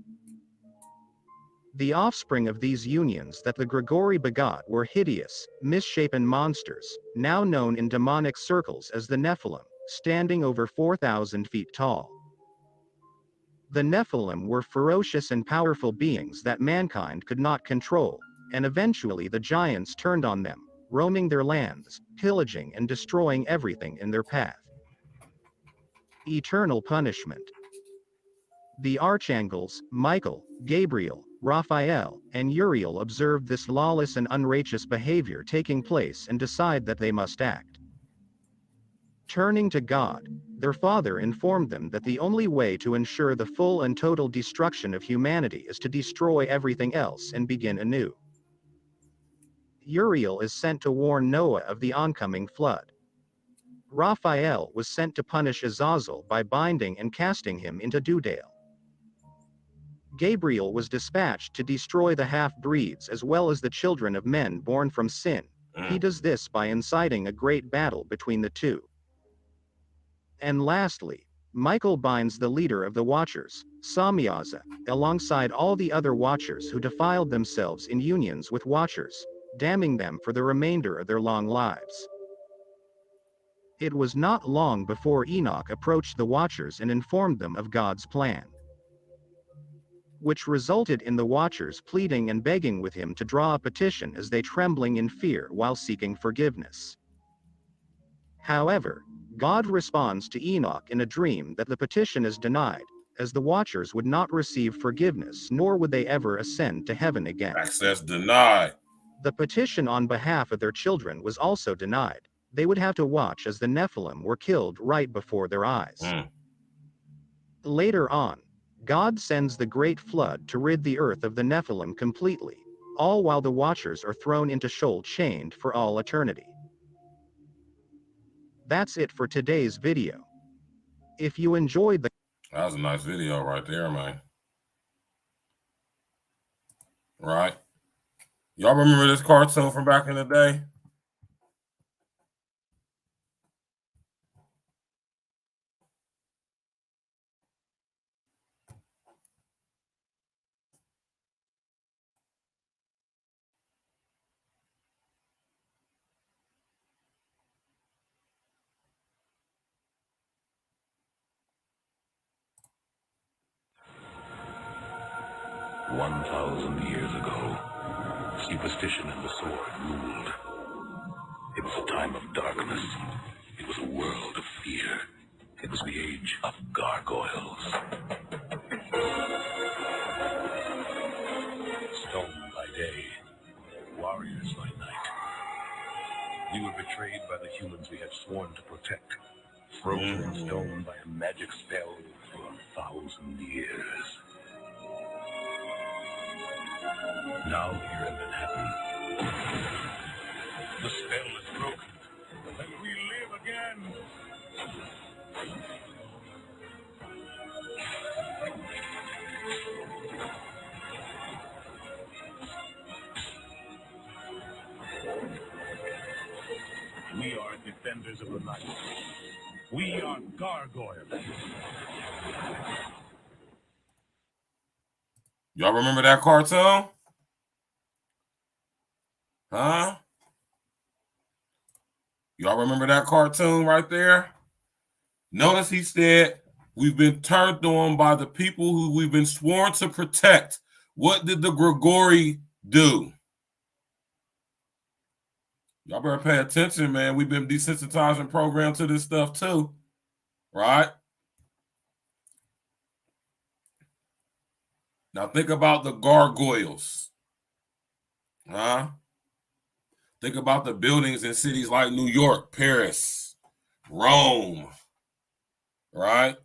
The offspring of these unions that the Grigori begot were hideous, misshapen monsters, now known in demonic circles as the Nephilim, standing over 4,000 feet tall. The Nephilim were ferocious and powerful beings that mankind could not control, and eventually the giants turned on them, roaming their lands, pillaging and destroying everything in their path. Eternal punishment. The archangels, Michael, Gabriel, Raphael, and Uriel observed this lawless and unrighteous behavior taking place and decide that they must act. Turning to God, their Father informed them that the only way to ensure the full and total destruction of humanity is to destroy everything else and begin anew. Uriel is sent to warn Noah of the oncoming flood. Raphael was sent to punish Azazel by binding and casting him into Dewdale. Gabriel was dispatched to destroy the half-breeds as well as the children of men born from sin. He does this by inciting a great battle between the two. And lastly, Michael binds the leader of the Watchers, Samyaza, alongside all the other Watchers who defiled themselves in unions with Watchers, damning them for the remainder of their long lives. It was not long before Enoch approached the Watchers and informed them of God's plan, which resulted in the Watchers pleading and begging with him to draw a petition as they trembling in fear while seeking forgiveness. However, God responds to Enoch in a dream that the petition is denied, as the Watchers would not receive forgiveness nor would they ever ascend to heaven again. Access denied. The petition on behalf of their children was also denied. They would have to watch as the Nephilim were killed right before their eyes. Later on, God sends the great flood to rid the earth of the Nephilim completely, all while the Watchers are thrown into Sheol chained for all eternity. That's it for today's video. If you enjoyed the... That was a nice video right there, man. Right? Y'all remember this cartoon from back in the day? "1,000 years ago, superstition and the sword ruled. It was a time of darkness. It was a world of fear. It was the age of gargoyles. Stone by day, warriors by night. We were betrayed by the humans we had sworn to protect, frozen in stone by a magic spell for 1,000 years. Now here in Manhattan, the spell is broken, and we live again. We are defenders of the night. We are gargoyles. Y'all remember that cartoon? Huh? Y'all remember that cartoon right there? Notice he said, we've been turned on by the people who we've been sworn to protect. What did the Grigori do? Y'all better pay attention, man. We've been desensitizing programmed to this stuff too, right? Now think about the gargoyles. Think about the buildings in cities like New York, Paris, Rome, right?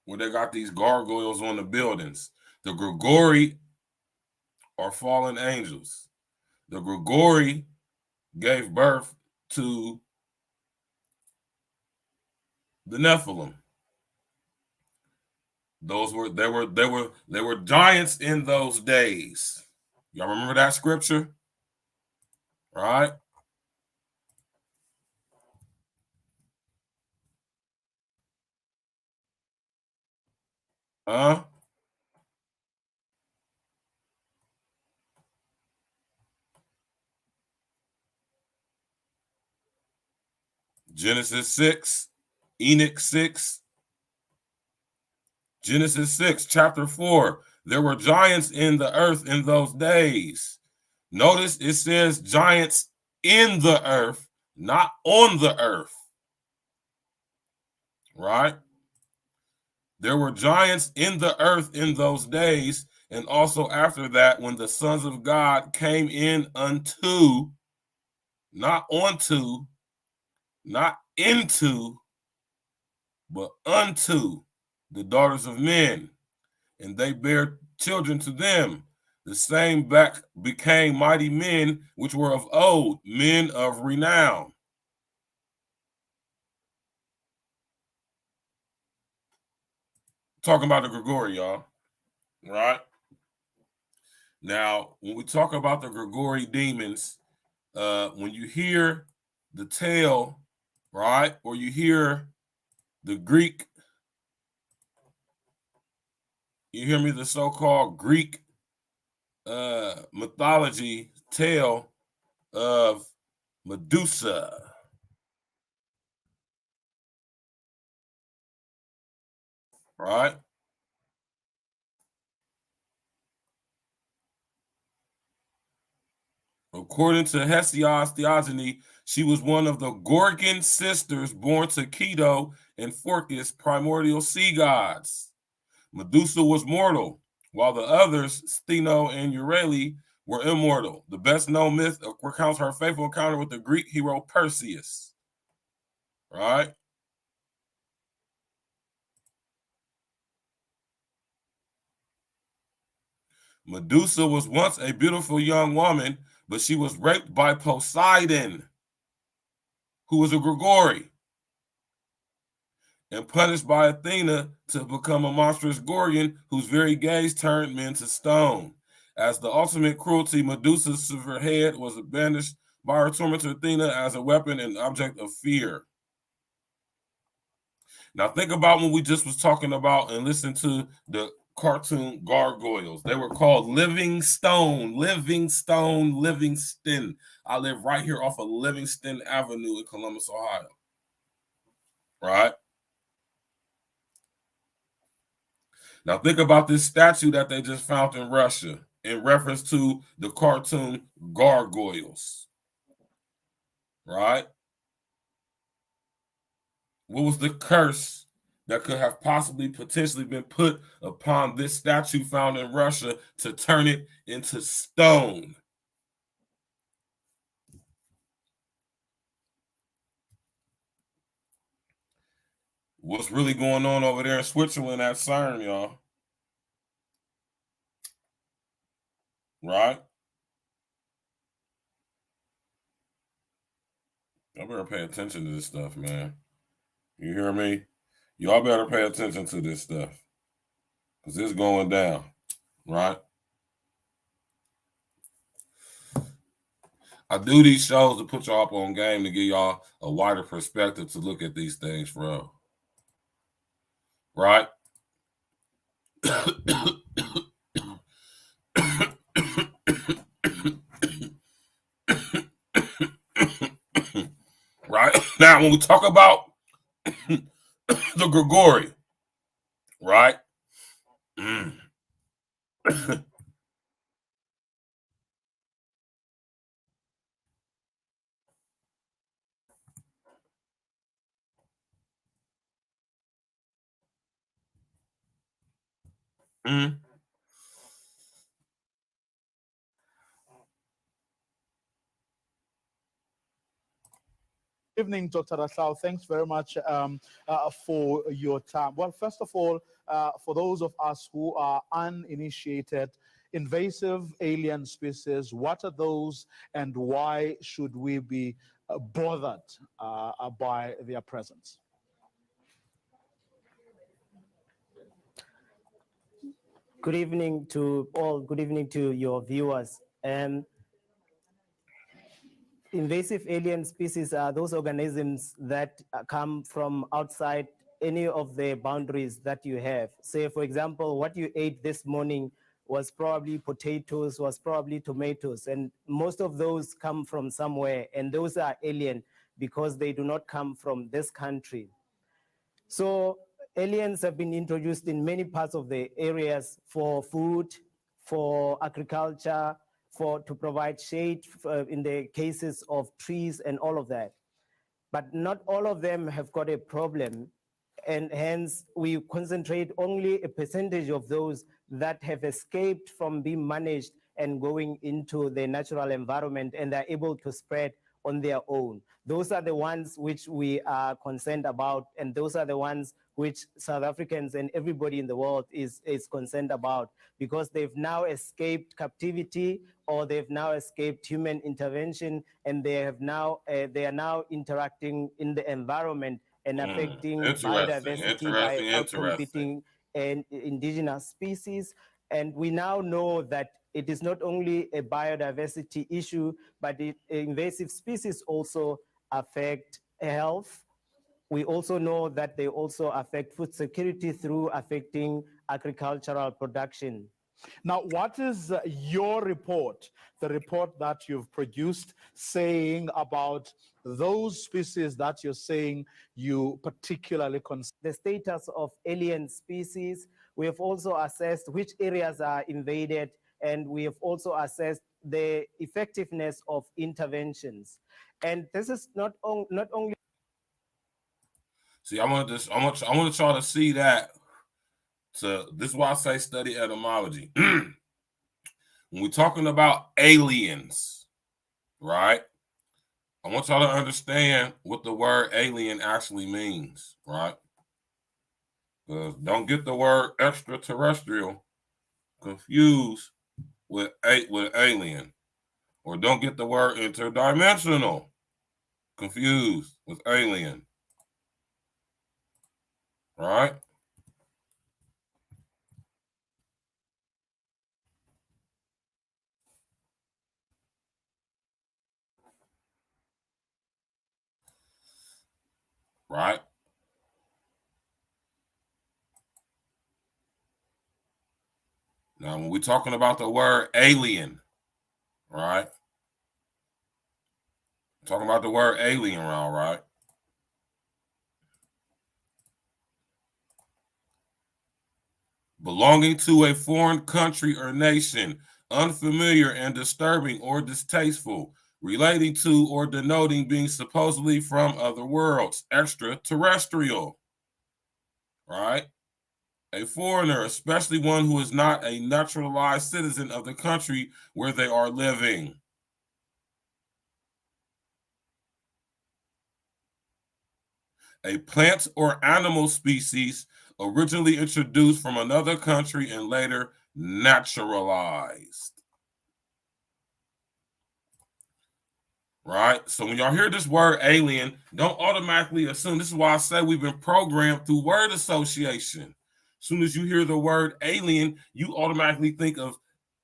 Where they got these gargoyles on the buildings. The Grigori are fallen angels. The Grigori gave birth to the Nephilim. They were giants in those days. Y'all remember that scripture? Right? Genesis 6, Enoch 6, Genesis 6, chapter 4. There were giants in the earth in those days. Notice it says giants in the earth, not on the earth. Right? There were giants in the earth in those days, and also after that, when the sons of God came in unto, not onto, not into, but unto the daughters of men, and they bare children to them. The same back became mighty men, which were of old, men of renown. Talking about the Grigori, y'all. Right? Now, when we talk about the Grigori demons, when you hear the tale, right, or you hear the Greek, you hear me, the so-called Greek mythology tale of Medusa. Right? According to Hesiod's theogony, she was one of the Gorgon sisters born to Keto and Phorcys, primordial sea gods. Medusa was mortal, while the others, Stheno and Euryale, were immortal. The best known myth recounts her faithful encounter with the Greek hero Perseus. Right? Medusa was once a beautiful young woman, but she was raped by Poseidon, who was a Grigori, and punished by Athena to become a monstrous Gorgon whose very gaze turned men to stone. As the ultimate cruelty, Medusa's severe head was banished by her tormentor Athena as a weapon and object of fear. Now think about when we just was talking about and listen to the cartoon gargoyles. They were called Livingstone. I live right here off of Livingston Avenue in Columbus, Ohio. Right? Now think about this statue that they just found in Russia in reference to the cartoon gargoyles. Right? What was the curse that could have possibly potentially been put upon this statue found in Russia to turn it into stone? What's really going on over there in Switzerland at CERN, y'all? Right? I better pay attention to this stuff, man. You hear me? Y'all better pay attention to this stuff, because it's going down, right? I do these shows to put y'all up on game to give y'all a wider perspective to look at these things from. Right? Right? Now, when we talk about the Grigori, right? Evening, Dr. Rasau. Thanks very much for your time. Well, first of all, for those of us who are uninitiated, invasive alien species, what are those and why should we be bothered by their presence? Good evening to all. Good evening to your viewers. Invasive alien species are those organisms that come from outside any of the boundaries that you have. Say, for example, what you ate this morning was probably potatoes, was probably tomatoes, and most of those come from somewhere, and those are alien because they do not come from this country. So aliens have been introduced in many parts of the areas for food, for agriculture, to provide shade in the cases of trees and all of that. But not all of them have got a problem. And hence we concentrate only a percentage of those that have escaped from being managed and going into the natural environment, and they're able to spread on their own. Those are the ones which we are concerned about, and those are the ones which South Africans and everybody in the world is concerned about, because they've now escaped captivity, or they've now escaped human intervention, and they are now interacting in the environment and affecting biodiversity by outcompeting indigenous species. And we now know that it is not only a biodiversity issue, but invasive species also affect health. We also know that they also affect food security through affecting agricultural production. Now, what is your report, the report that you've produced, saying about those species that you're saying you particularly consider? The status of alien species. We have also assessed which areas are invaded, and we have also assessed the effectiveness of interventions. And this is not only. See, I want y'all to see that. So this is why I say study etymology. When we're talking about aliens, right? I want y'all to understand what the word alien actually means, right? Don't get the word extraterrestrial confused with alien, or don't get the word interdimensional confused with alien, right? Right? Now, when we're talking about the word alien, right? Talking about the word alien, all right? Belonging to a foreign country or nation, unfamiliar and disturbing or distasteful, relating to or denoting being supposedly from other worlds, extraterrestrial, right? A foreigner, especially one who is not a naturalized citizen of the country where they are living. A plant or animal species originally introduced from another country and later naturalized. Right? So when y'all hear this word alien, don't automatically assume. This is why I say we've been programmed through word association. As soon as you hear the word alien, you automatically think of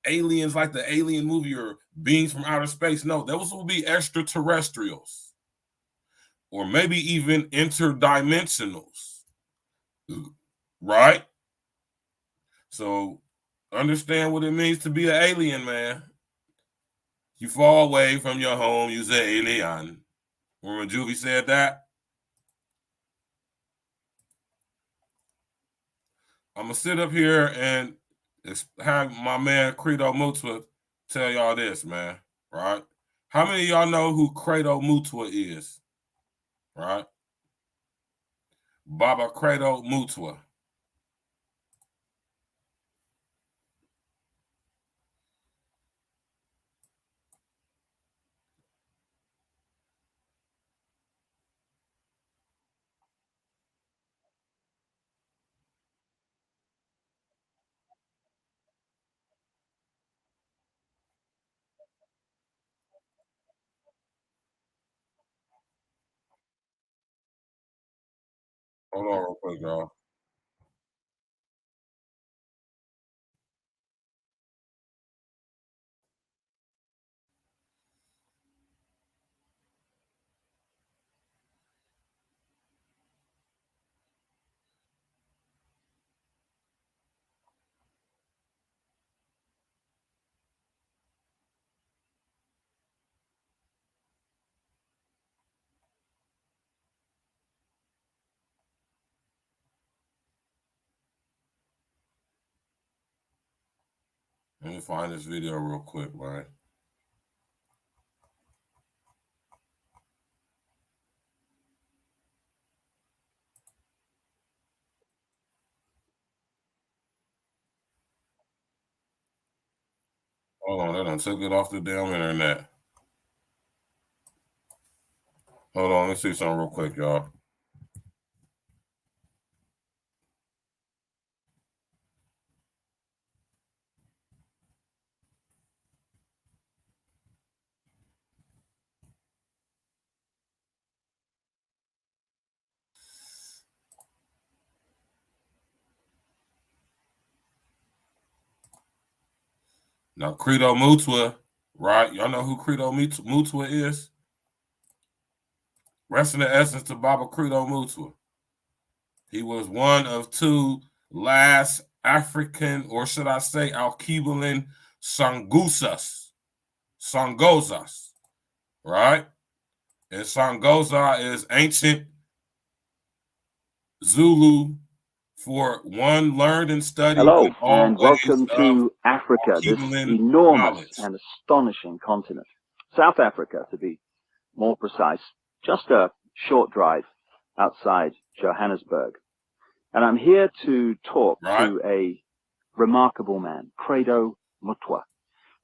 aliens like the Alien movie or beings from outer space. No, those will be extraterrestrials, or maybe even interdimensionals, right? So understand what it means to be an alien, man. You fall away from your home, you say alien. Remember Juvie said that? I'm going to sit up here and have my man Credo Mutwa tell y'all this, man, right? How many of y'all know who Credo Mutwa is, right? Baba Credo Mutwa. quick, y'all. Let me find this video real quick, right? Hold on, they done took it off the damn internet. Hold on, let me see something real quick, y'all. Now, Credo Mutwa, right? Y'all know who Credo Mutwa is? Rest in the essence to Baba Credo Mutwa. He was one of two last African, or should I say, Alkebulan Sangosas, right? And Sangoza is ancient Zulu for one learned and studied. Hello, in all and ways welcome to Africa, this Alkebulan enormous knowledge. and astonishing continent. South Africa, to be more precise, just a short drive outside Johannesburg. And I'm here to talk to a remarkable man, Credo Mutwa.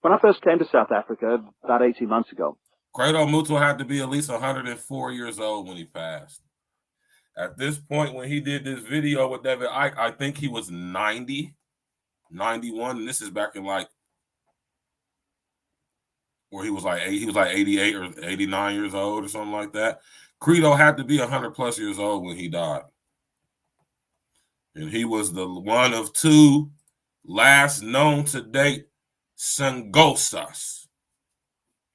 When I first came to South Africa about 18 months ago, Credo Mutwa had to be at least 104 years old when he passed. At this point, when he did this video with David Icke, I think he was 90, 91, and this is back in like, where he was like 88 or 89 years old or something like that. Credo had to be 100 plus years old when he died. And he was the one of two last known to date Sangosas,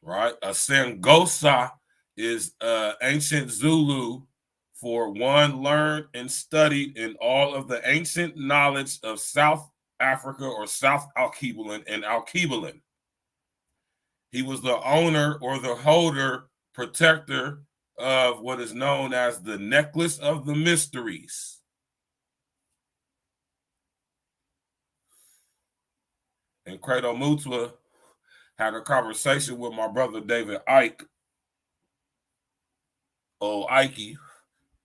right? A Sangosa is ancient Zulu for one learned and studied in all of the ancient knowledge of South Africa or South Alkebulan and Alkebulan. He was the owner or the holder, protector of what is known as the Necklace of the Mysteries. And Credo Mutwa had a conversation with my brother David Icke. Oh, Ike.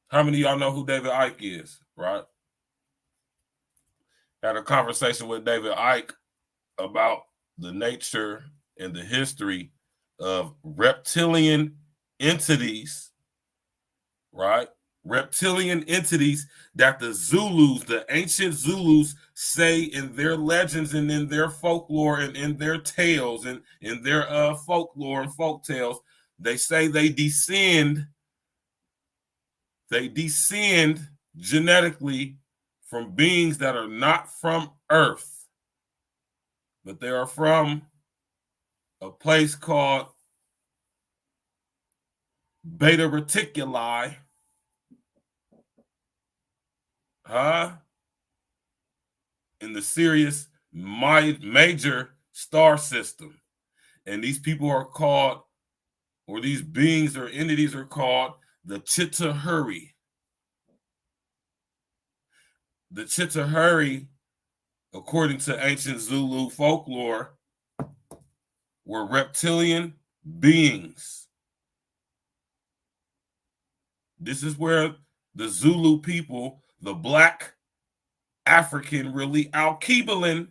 How many of y'all know who David Icke is, right? Had a conversation with David Icke about the nature and the history of reptilian entities, right? Reptilian entities that the Zulus, the ancient Zulus, say in their legends and in their folklore and in their tales and in their folklore and folk tales, they say they descend genetically from beings that are not from Earth, but they are from a place called Beta Reticuli, in the Sirius major star system. And these people are called, or these beings or entities are called the Chitahuri. The Chitahuri, according to ancient Zulu folklore, were reptilian beings. This is where the Zulu people, the Black African, really Alkebulan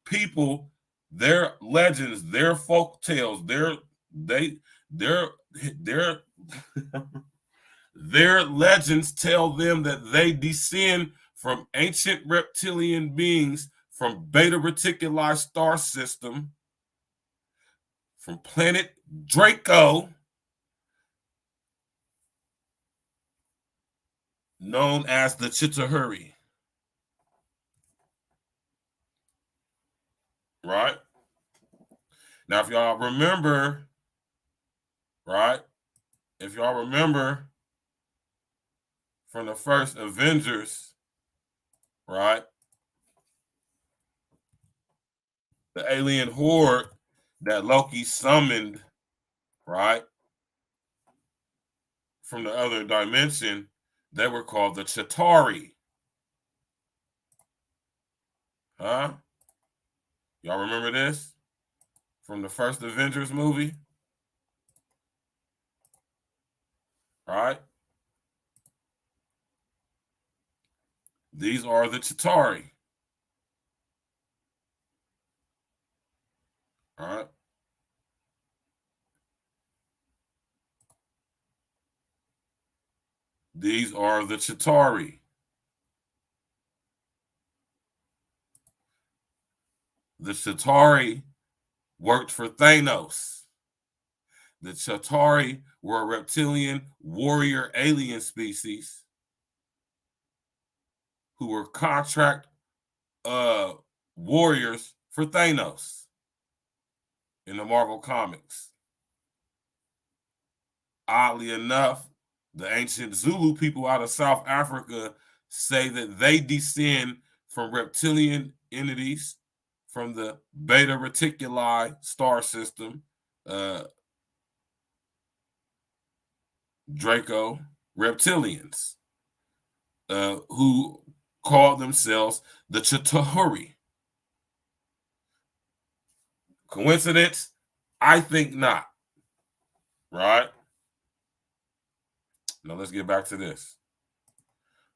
people, their legends, their folk tales, their legends tell them that they descend from ancient reptilian beings from Beta Reticuli star system, from planet Draco, known as the Chitauri. Right? Now, if y'all remember, right? If y'all remember from the first Avengers, right? The alien horde that Loki summoned, right? From the other dimension, they were called the Chitauri. Huh? Y'all remember this? From the first Avengers movie? Right? These are the Chitauri. All right. These are the Chitauri. The Chitauri worked for Thanos. The Chitauri were a reptilian warrior alien species who were contract warriors for Thanos in the Marvel Comics. Oddly enough, the ancient Zulu people out of South Africa say that they descend from reptilian entities from the Beta Reticuli star system, Draco reptilians, who called themselves the Chitauri. Coincidence? I think not. Right? Now let's get back to this.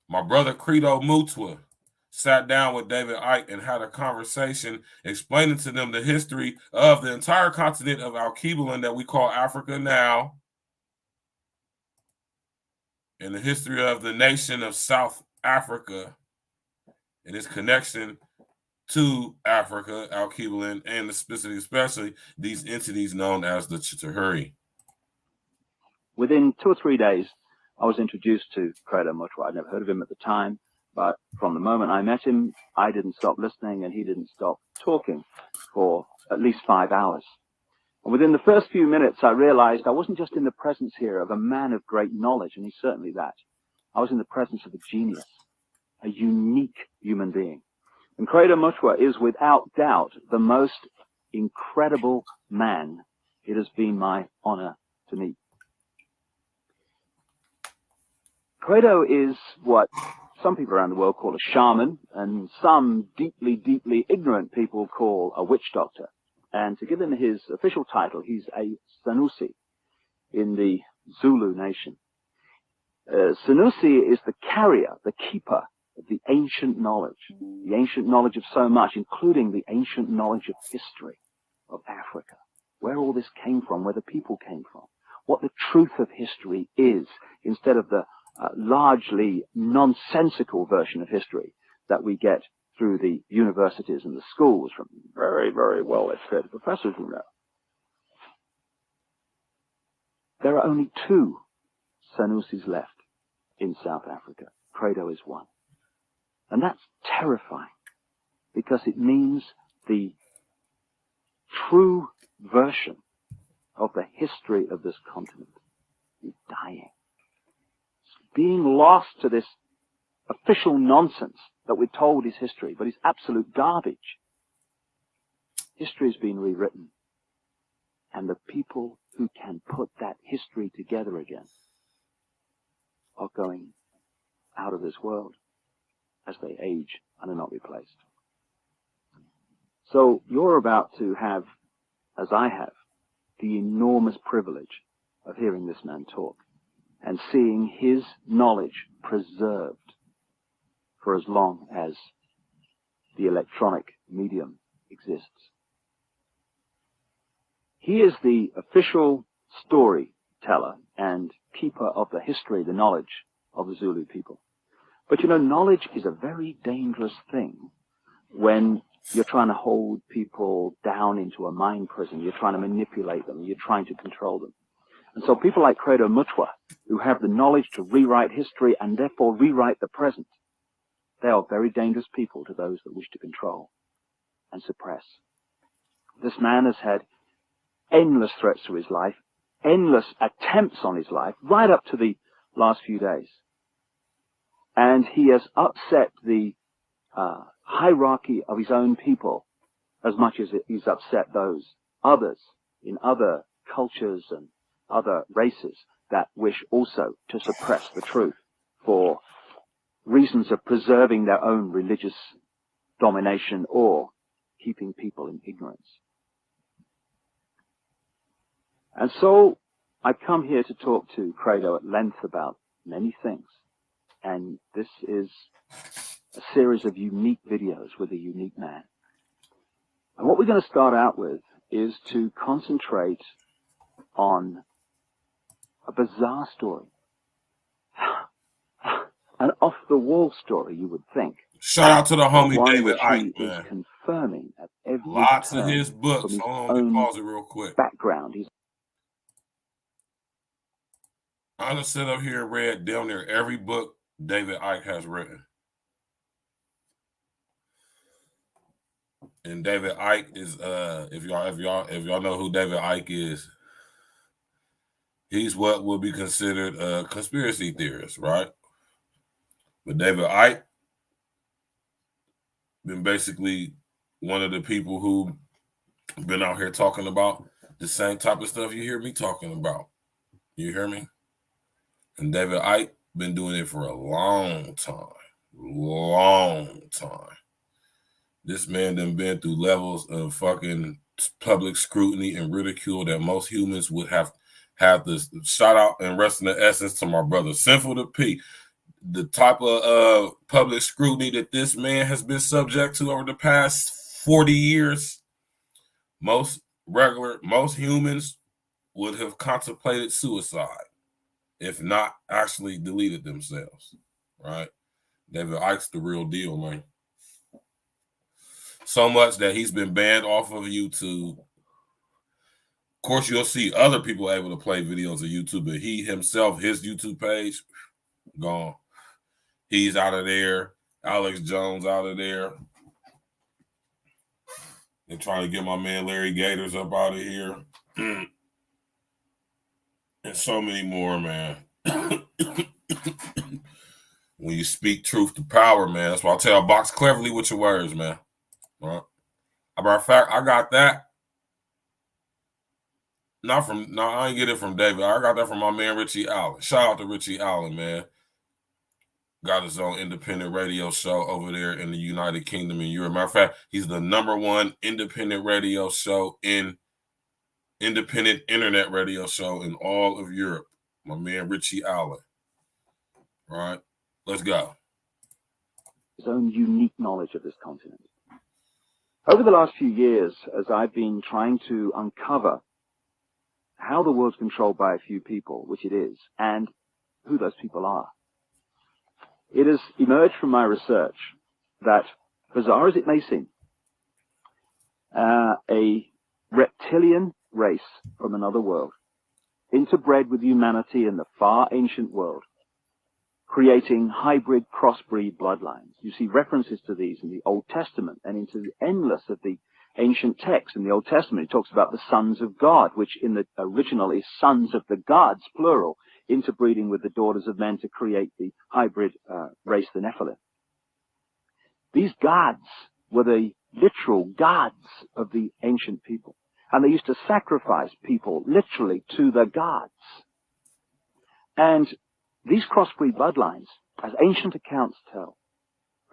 My brother Credo Mutwa sat down with David Icke and had a conversation explaining to them the history of the entire continent of Alkebulan that we call Africa now, and the history of the nation of South Africa and its connection to Africa, Alkebulan, and especially these entities known as the Chitauri. Within 2 or 3 days, I was introduced to Credo Mutwa. I'd never heard of him at the time, but from the moment I met him, I didn't stop listening and he didn't stop talking for at least 5 hours. And within the first few minutes, I realized I wasn't just in the presence here of a man of great knowledge, and he's certainly that. I was in the presence of a genius, a unique human being. And Credo Mutwa is without doubt the most incredible man it has been my honor to meet. Credo is what some people around the world call a shaman, and some deeply, deeply ignorant people call a witch doctor. And to give him his official title, he's a Sanusi in the Zulu nation. Sanusi is the carrier, the keeper of the ancient knowledge of so much, including the ancient knowledge of history of Africa, where all this came from, where the people came from, what the truth of history is, instead of the largely nonsensical version of history that we get through the universities and the schools from very, very well-educated professors, you know. There are only 2 Sanusis left in South Africa. Credo is one. And that's terrifying, because it means the true version of the history of this continent is dying. Being lost to this official nonsense that we're told is history, but it's absolute garbage. History has been rewritten, and the people who can put that history together again are going out of this world as they age and are not replaced. So you're about to have, as I have, the enormous privilege of hearing this man talk and seeing his knowledge preserved for as long as the electronic medium exists. He is the official storyteller and keeper of the history, the knowledge of the Zulu people. But you know, knowledge is a very dangerous thing when you're trying to hold people down into a mind prison, you're trying to manipulate them, you're trying to control them. And so people like Credo Mutwa who have the knowledge to rewrite history and therefore rewrite the present, they are very dangerous people to those that wish to control and suppress. This man has had endless threats to his life, endless attempts on his life, right up to the last few days. And he has upset the hierarchy of his own people as much as he's upset those others in other cultures and other races that wish also to suppress the truth for reasons of preserving their own religious domination or keeping people in ignorance. And so I come here to talk to Credo at length about many things. And this is a series of unique videos with a unique man. And what we're going to start out with is to concentrate on a bizarre story. An off-the-wall story, you would think. Shout out to the homie one David which Icke, he man. is confirming at every Lots turn of his books. from his Hold on, let me own pause it real quick. background. He's I done sit up here and read damn near every book David Icke has written. And David Icke is if y'all know who David Icke is, he's what would be considered a conspiracy theorist, right? But David Icke been basically one of the people who been out here talking about the same type of stuff you hear me talking about. You hear me? And David Icke been doing it for a long time. Long time. This man done been through levels of fucking public scrutiny and ridicule that most humans would have this. Shout out and rest in the essence to my brother Sinful to P. The type of public scrutiny that this man has been subject to over the past 40 years, most humans would have contemplated suicide, if not actually deleted themselves, right? David Icke's the real deal, man. So much that he's been banned off of YouTube. Of course, you'll see other people able to play videos of YouTube, but he himself, his YouTube page, gone. He's out of there. Alex Jones out of there. They're trying to get my man Larry Gators up out of here. And so many more, man. When you speak truth to power, man, that's why I tell box cleverly with your words, man. All right. As a matter of fact, I got that. I ain't get it from David. I got that from my man Richie Allen. Shout out to Richie Allen, man. Got his own independent radio show over there in the United Kingdom and Europe. Matter of fact, he's the #1 independent radio show independent internet radio show in all of Europe. My man Richie Allen. All right, let's go. his own unique knowledge of this continent. Over the last few years, as I've been trying to uncover how the world's controlled by a few people, which it is, and who those people are, it has emerged from my research that, bizarre as it may seem, a reptilian race from another world, interbred with humanity in the far ancient world, creating hybrid crossbreed bloodlines. You see references to these in the Old Testament and into the endless of the ancient texts. In the Old Testament, it talks about the sons of God, which in the original is sons of the gods, plural, interbreeding with the daughters of men to create the hybrid race, the Nephilim. These gods were the literal gods of the ancient people. And they used to sacrifice people literally to the gods. And these crossbreed bloodlines, as ancient accounts tell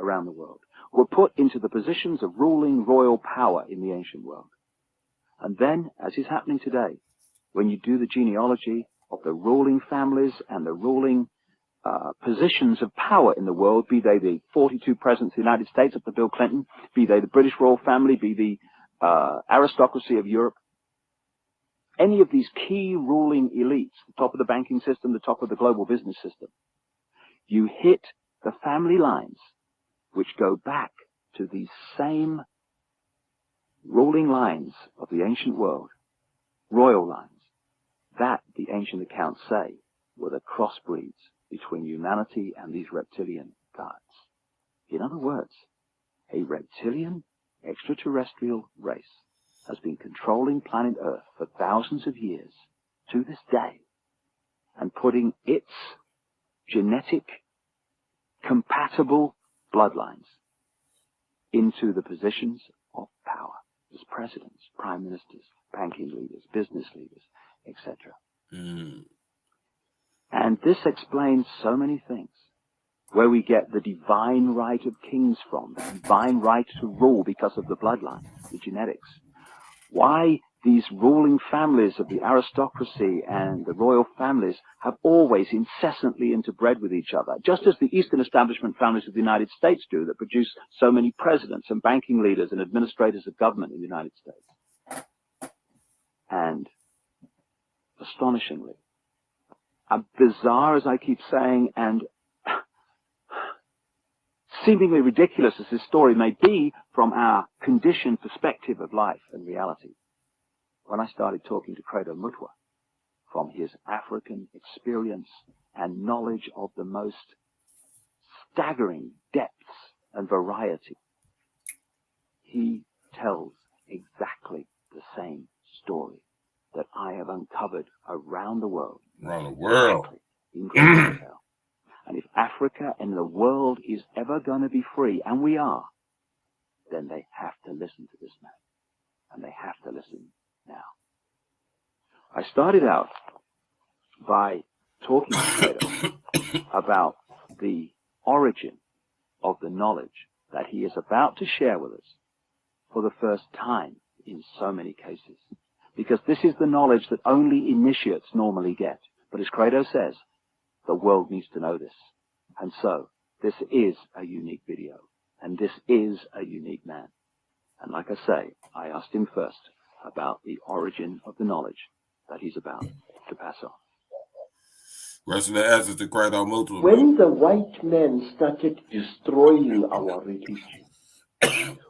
around the world, were put into the positions of ruling royal power in the ancient world. And then, as is happening today, when you do the genealogy of the ruling families and the ruling positions of power in the world, be they the 42 presidents of the United States up to Bill Clinton, be they the British royal family, be the aristocracy of Europe, any of these key ruling elites, the top of the banking system, the top of the global business system, you hit the family lines which go back to these same ruling lines of the ancient world, royal lines, that the ancient accounts say were the crossbreeds between humanity and these reptilian gods. In other words, a reptilian extraterrestrial race has been controlling planet Earth for thousands of years to this day and putting its genetic compatible bloodlines into the positions of power as presidents, prime ministers, banking leaders, business leaders, etc. And this explains so many things, where we get the divine right of kings from, the divine right to rule because of the bloodline, the genetics. Why these ruling families of the aristocracy and the royal families have always incessantly interbred with each other, just as the Eastern establishment families of the United States do, that produce so many presidents and banking leaders and administrators of government in the United States. And astonishingly, bizarre as I keep saying, and seemingly ridiculous as this story may be from our conditioned perspective of life and reality, when I started talking to Credo Mutwa from his African experience and knowledge of the most staggering depths and variety, he tells exactly the same story that I have uncovered around the world. Around the world. In great detail. And if Africa and the world is ever going to be free, and we are, then they have to listen to this man. And they have to listen now. I started out by talking to Plato about the origin of the knowledge that he is about to share with us for the first time in so many cases. Because this is the knowledge that only initiates normally get. But as Credo says, the world needs to know this. And so, this is a unique video. And this is a unique man. And like I say, I asked him first about the origin of the knowledge that he's about to pass on. Rest of the answers to Credo Mutwa. When the white man started destroying our religion,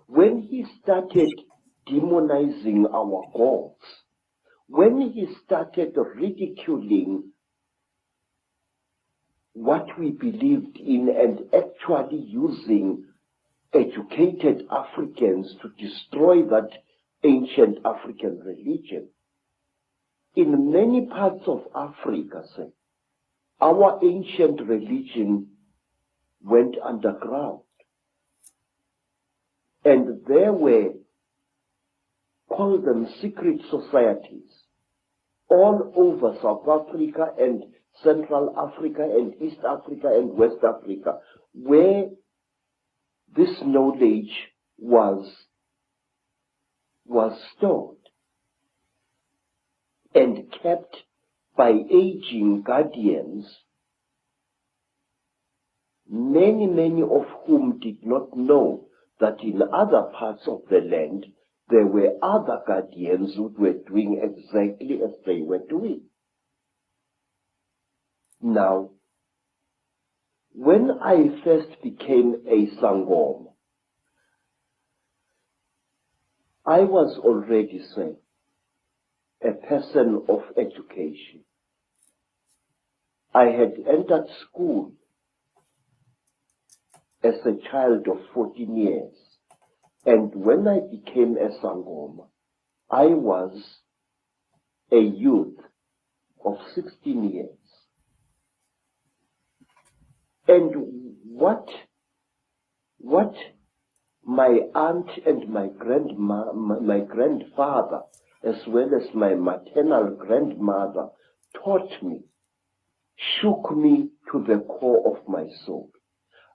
when he started demonizing our gods, when he started ridiculing what we believed in and actually using educated Africans to destroy that ancient African religion, in many parts of Africa, say, our ancient religion went underground. And there were, call them secret societies, all over South Africa and Central Africa and East Africa and West Africa, where this knowledge was stored and kept by aging guardians, many of whom did not know that in other parts of the land there were other guardians who were doing exactly as they were doing. Now, when I first became a Sangoma, I was already, say, a person of education. I had entered school as a child of 14 years. And when I became a Sangoma, I was a youth of 16 years. And what my aunt and my grandfather, as well as my maternal grandmother, taught me, shook me to the core of my soul.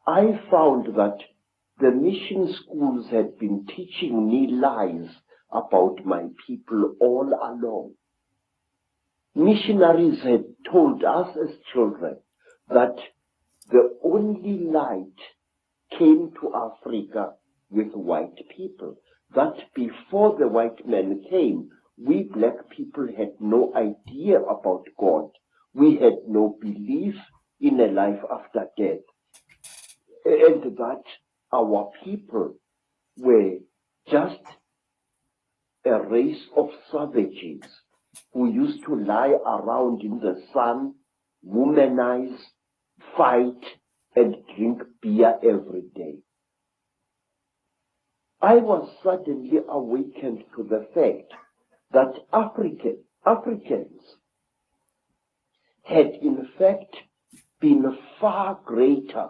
I found that the mission schools had been teaching me lies about my people all along. Missionaries had told us as children that the only light came to Africa with white people, that before the white men came, we black people had no idea about God. We had no belief in a life after death. And that our people were just a race of savages who used to lie around in the sun womanize, fight, and drink beer every day. I was suddenly awakened to the fact that Africans had in fact been far greater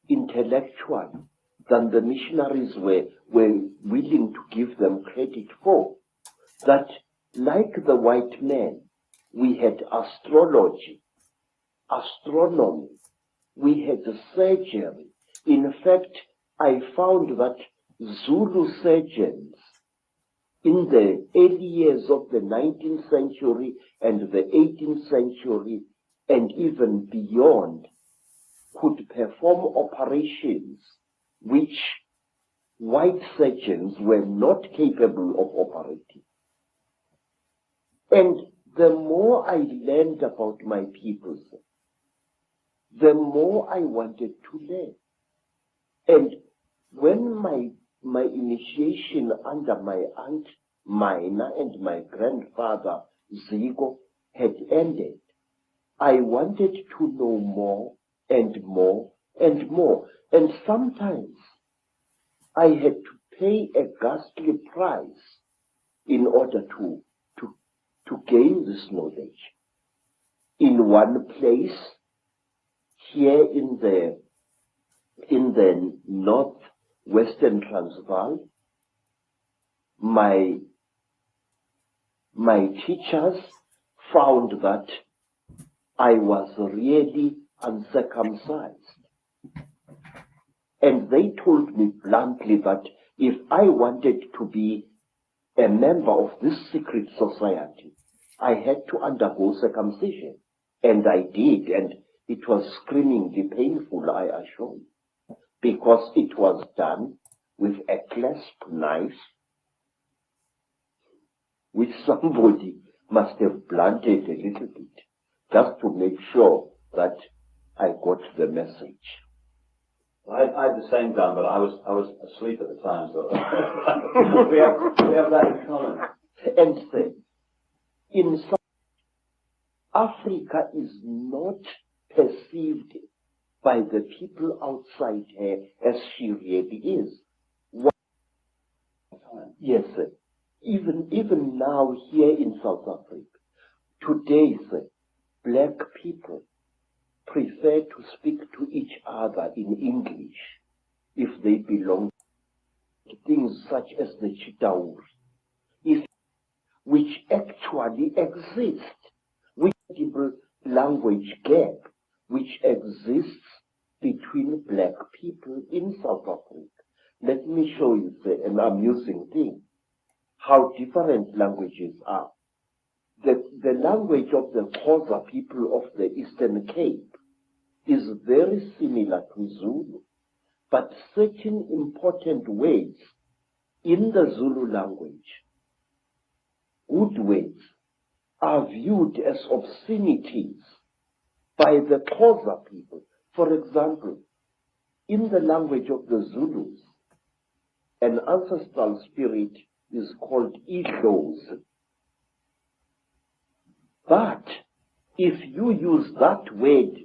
intellectually than the missionaries were willing to give them credit for. That like the white man, we had astrology, astronomy, we had surgery. In fact, I found that Zulu surgeons in the early years of the 19th century and the 18th century and even beyond could perform operations which white surgeons were not capable of operating. And the more I learned about my peoples, the more I wanted to learn. And when my initiation under my aunt Mina and my grandfather Zigo had ended, I wanted to know more and more and more. And sometimes I had to pay a ghastly price in order to gain this knowledge. In one place, here in the northwestern Transvaal, my teachers found that I was really uncircumcised. And they told me bluntly that if I wanted to be a member of this secret society, I had to undergo circumcision. And I did, and it was screamingly painful, I assure you, because it was done with a clasp knife, which somebody must have blunted a little bit, just to make sure that I got the message. I had the same done, but I was asleep at the time, so we have that in common. And say, in South Africa is not perceived by the people outside her as she really is. Yes, sir. Even now here in South Africa, today, sir, black people prefer to speak to each other in English if they belong to things such as the Chitauri, which actually exist, which language gap which exists between black people in South Africa. Let me show you an amusing thing, how different languages are. The language of the Xhosa people of the Eastern Cape is very similar to Zulu, but certain important words in the Zulu language, good words, are viewed as obscenities by the Xhosa people. For example, in the language of the Zulus, an ancestral spirit is called Idlos. But if you use that word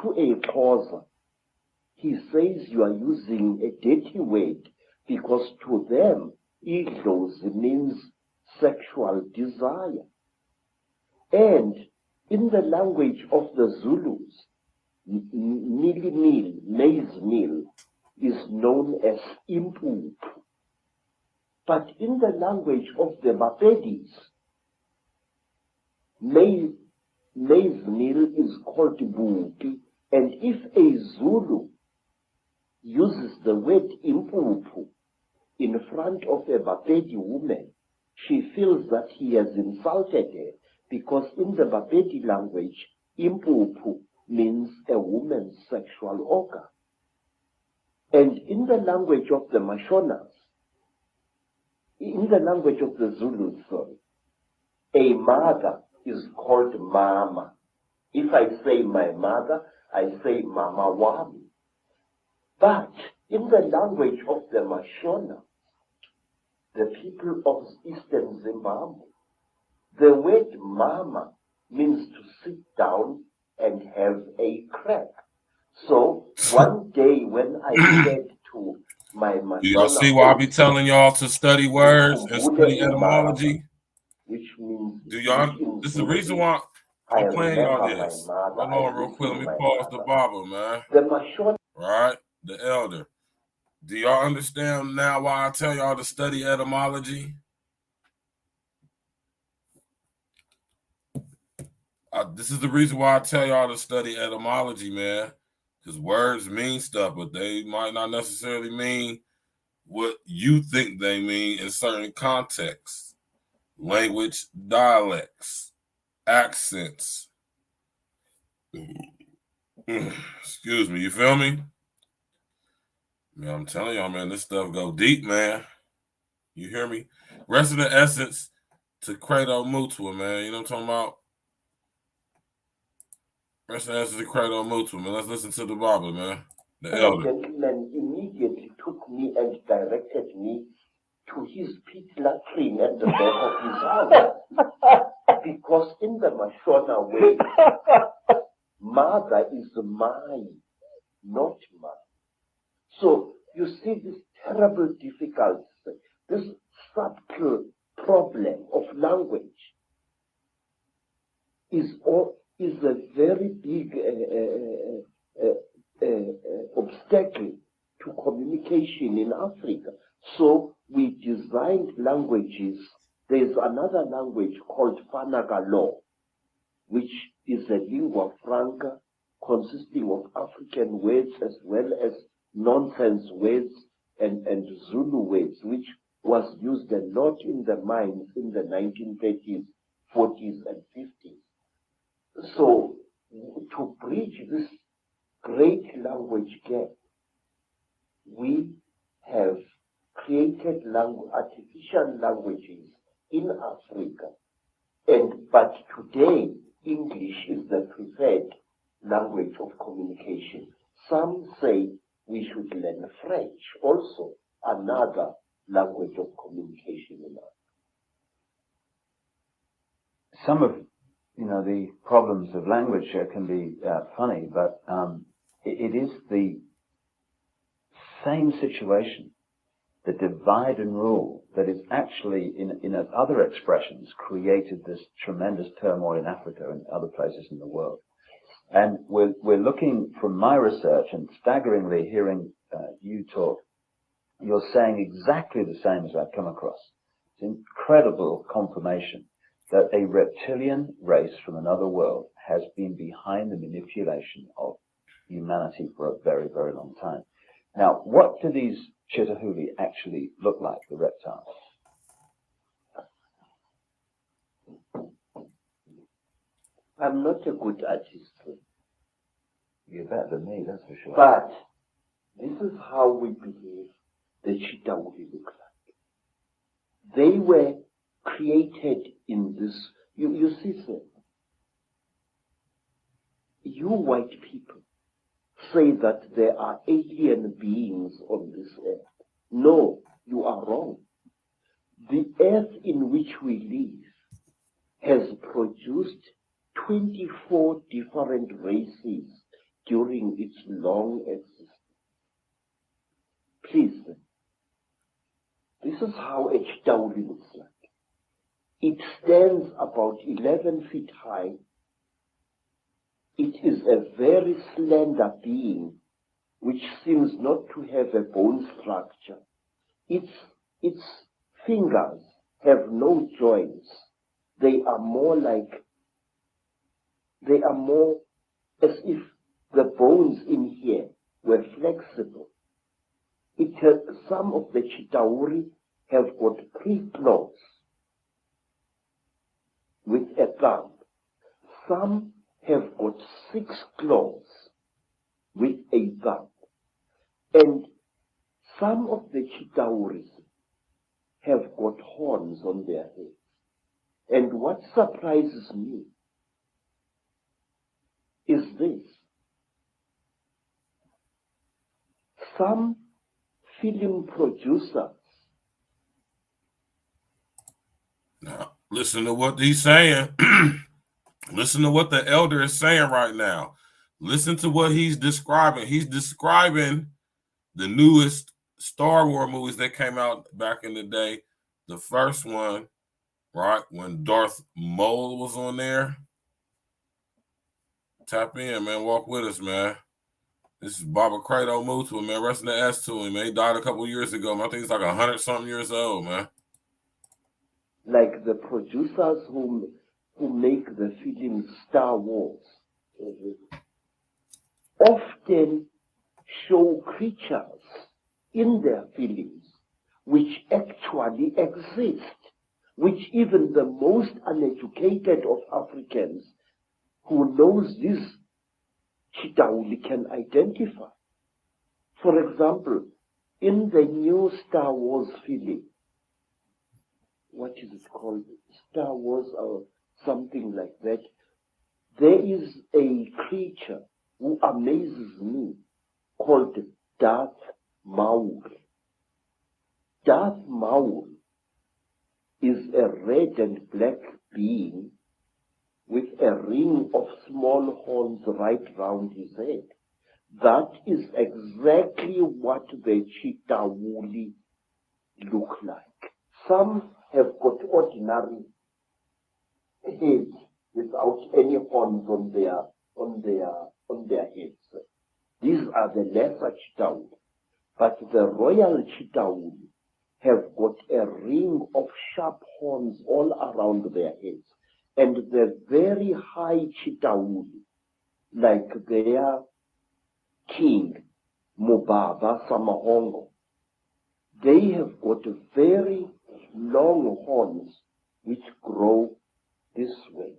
to a Xhosa, he says you are using a dirty word, because to them, Idlos means sexual desire. And in the language of the Zulus, maize meal, is known as impuphu. But in the language of the Bapedis, maize meal is called bupi. And if a Zulu uses the word impuphu in front of a Bapedi woman, she feels that he has insulted her, because in the Bapedi language, impuphu means a woman's sexual organ. And in the language of the Mashonas, in the language of the Zulus, a mother is called mama. If I say my mother, I say mama wami. But in the language of the Mashona, the people of Eastern Zimbabwe, the word mama means to sit down and have a crack. So one day when I said to my do y'all see why I be telling y'all to study words and study etymology? Which means do y'all? This is the reason why I'm playing y'all this. Hold on, real quick. Let me pause the barber, man. Right, the elder. Do y'all understand now why I tell y'all to study etymology? This is the reason why I tell y'all to study etymology, man. Because words mean stuff, but they might not necessarily mean what you think they mean in certain contexts. Language, dialects, accents. Excuse me, you feel me? Man, I'm telling y'all, man, this stuff go deep, man. You hear me? Rest of the essence to Credo Mutua, man. You know what I'm talking about? Rest of the essence to Credo Mutua, man. Let's listen to the Bible, man. The elder. The gentleman immediately took me and directed me to his pit latrine at the back of his house. Because in the Mashona way, mother is mine, not mine. So you see this terrible difficulty, this subtle problem of language is a very big obstacle to communication in Africa. So we designed languages. There's another language called Fanagalo, which is a lingua franca consisting of African words as well as nonsense words and Zulu words, which was used a lot in the mines in the 1930s, 40s, and 50s. So to bridge this great language gap, we have created artificial languages in Africa. But today, English is the preferred language of communication. Some say we should learn French, also another language of communication in Africa. Some of the problems of language can be funny, but it is the same situation, the divide and rule, that is actually, in other expressions, created this tremendous turmoil in Africa and other places in the world. And we're looking from my research, and staggeringly hearing you talk, you're saying exactly the same as I've come across. It's incredible confirmation that a reptilian race from another world has been behind the manipulation of humanity for a very, very long time. Now, what do these Chitahuli actually look like, the reptiles? I'm not a good artist. You're better than me, that's for sure. But this is how we believe the Chitahuli look like. They were created in this. You see, sir, you white people say that there are alien beings on this earth. No, you are wrong. The earth in which we live has produced 24 different races during its long existence. Please, this is how a Chitauri looks like. It stands about 11 feet high. It is a very slender being which seems not to have a bone structure. Its fingers have no joints. They are more as if the bones in here were flexible. Some of the Chitauri have got 3 claws with a thumb. Some have got 6 claws with a thumb. And some of the Chitauris have got horns on their heads. And what surprises me is this. Some film producers. Now, listen to what he's saying. Listen to what the elder is saying right now. Listen to what he's describing. He's describing the newest Star Wars movies that came out back in the day. The first one, right, when Darth Maul was on there. Tap in, man. Walk with us, man. This is Baba Credo Mutua, man. Rest in the S to him, man. He died a couple years ago, man. I think he's like 100-something years old, man. Like the producers who make the film Star Wars often show creatures in their films which actually exist, which even the most uneducated of Africans who knows this Chitauli can identify. For example, in the new Star Wars film, what is it called? Star Wars or something like that. There is a creature who amazes me called Darth Maul. Darth Maul is a red and black being with a ring of small horns right round his head. That is exactly what the Chitauli look like. Some have got ordinary heads without any horns on their heads. These are the lesser Chitauli. But the royal Chitauli have got a ring of sharp horns all around their heads. And the very high Chitauli, like their king, Mubaba Samahongo, they have got very long horns which grow this way.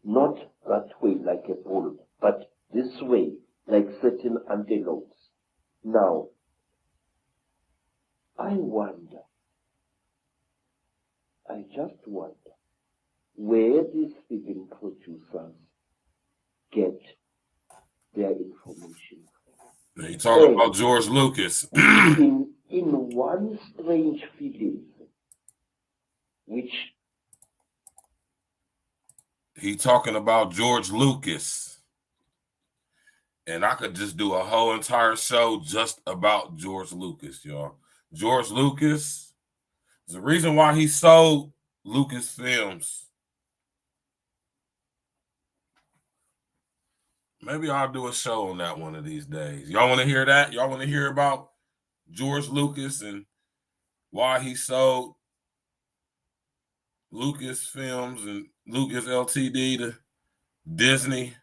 Not that way like a bull, but this way like certain antelopes. Now, I just wonder where these film producers get their information. You're talking about George Lucas. in one strange film, which he talking about George Lucas. And I could just do a whole entire show just about George Lucas, y'all. George Lucas, there's a reason why he sold Lucasfilms. Maybe I'll do a show on that one of these days. Y'all want to hear that? Y'all want to hear about George Lucas and why he sold Lucasfilms and Lucas Ltd to Disney?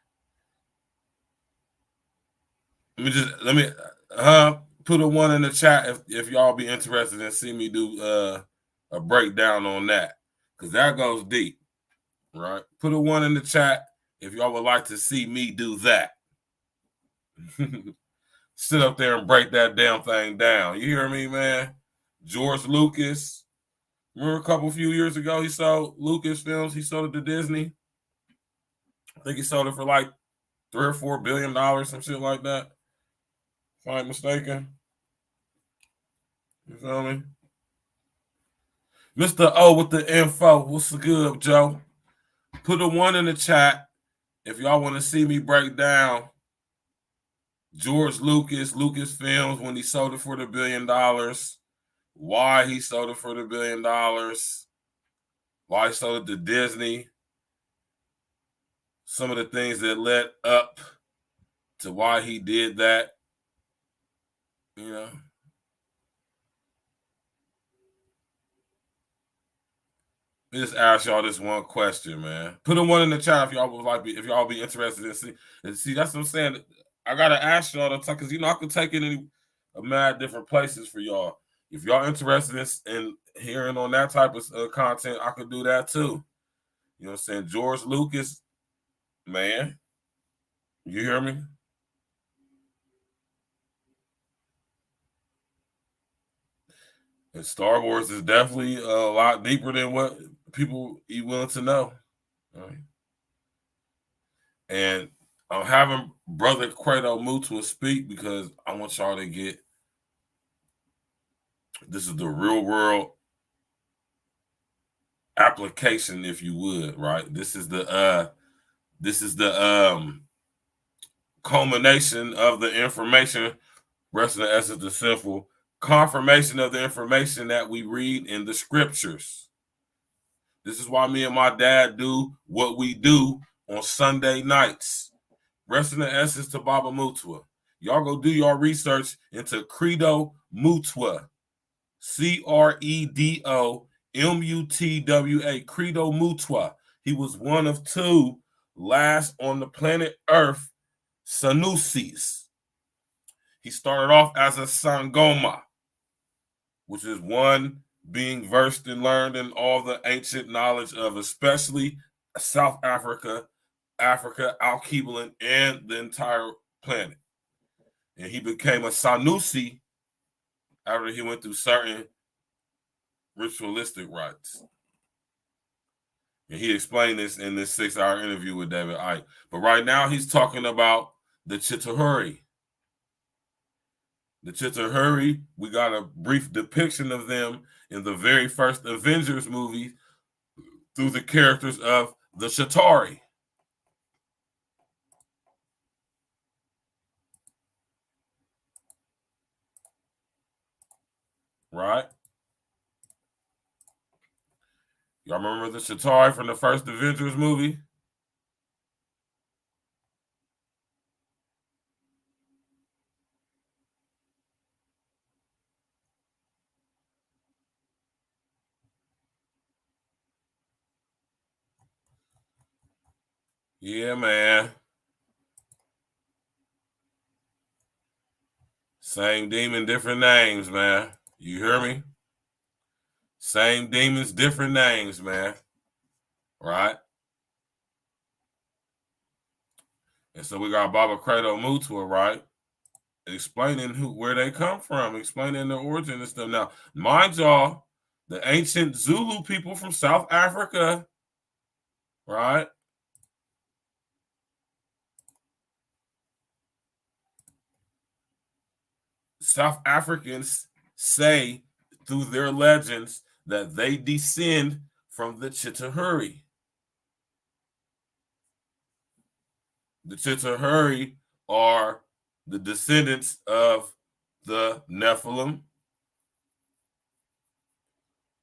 Let me put a one in the chat if y'all be interested in see me do a breakdown on that, because that goes deep, right? Put a one in the chat if y'all would like to see me do that. Sit up there and break that damn thing down. You hear me, man? George Lucas. Remember a few years ago he sold Lucasfilms. He sold it to Disney. I think he sold it for like $3 or $4 billion, some shit like that. If I'm mistaken. You feel me? Mr. O with the info. What's good, Joe? Put a one in the chat if y'all want to see me break down George Lucas, Lucasfilms, when he sold it for the $1 billion, why he sold it for the $1 billion, why he sold it to Disney, some of the things that led up to why he did that, you know. Let me just ask y'all this one question, man. Put a one in the chat if y'all would like, if y'all be interested in see. That's what I'm saying. I gotta ask y'all to talk, because I could take it in a mad different places for y'all. If y'all interested in hearing on that type of content, I could do that too. You know what I'm saying? George Lucas, man, you hear me? And Star Wars is definitely a lot deeper than what people are willing to know. Right? And I'm having Brother Credo Mutua speak because I want y'all to get, this is the real world application, if you would, right? This is the culmination of the information, rest in the essence, the simple confirmation of the information that we read in the scriptures. This is why me and my dad do what we do on Sunday nights. Rest in the essence to Baba Mutwa. Y'all go do your research into Credo Mutwa. CREDO MUTWA. Credo Mutwa. He was one of two last on the planet Earth Sanusis. He started off as a Sangoma, which is one being versed and learned in all the ancient knowledge of especially South Africa, Al-Kebalan, and the entire planet. And he became a Sanusi after he went through certain ritualistic rites. And he explained this in this 6-hour interview with David Icke. But right now he's talking about the Chitauri. The Chitauri, we got a brief depiction of them in the very first Avengers movie through the characters of the Chitauri. Right? Y'all remember the Chitauri from the first Avengers movie? Yeah, man. Same demon, different names, man. You hear me? Same demons, different names, man. Right? And so we got Baba Credo Mutwa, right? Explaining where they come from, explaining the origin and stuff. Now, mind y'all, the ancient Zulu people from South Africa, right? South Africans say through their legends that they descend from the Chitauri. The Chitauri are the descendants of the Nephilim,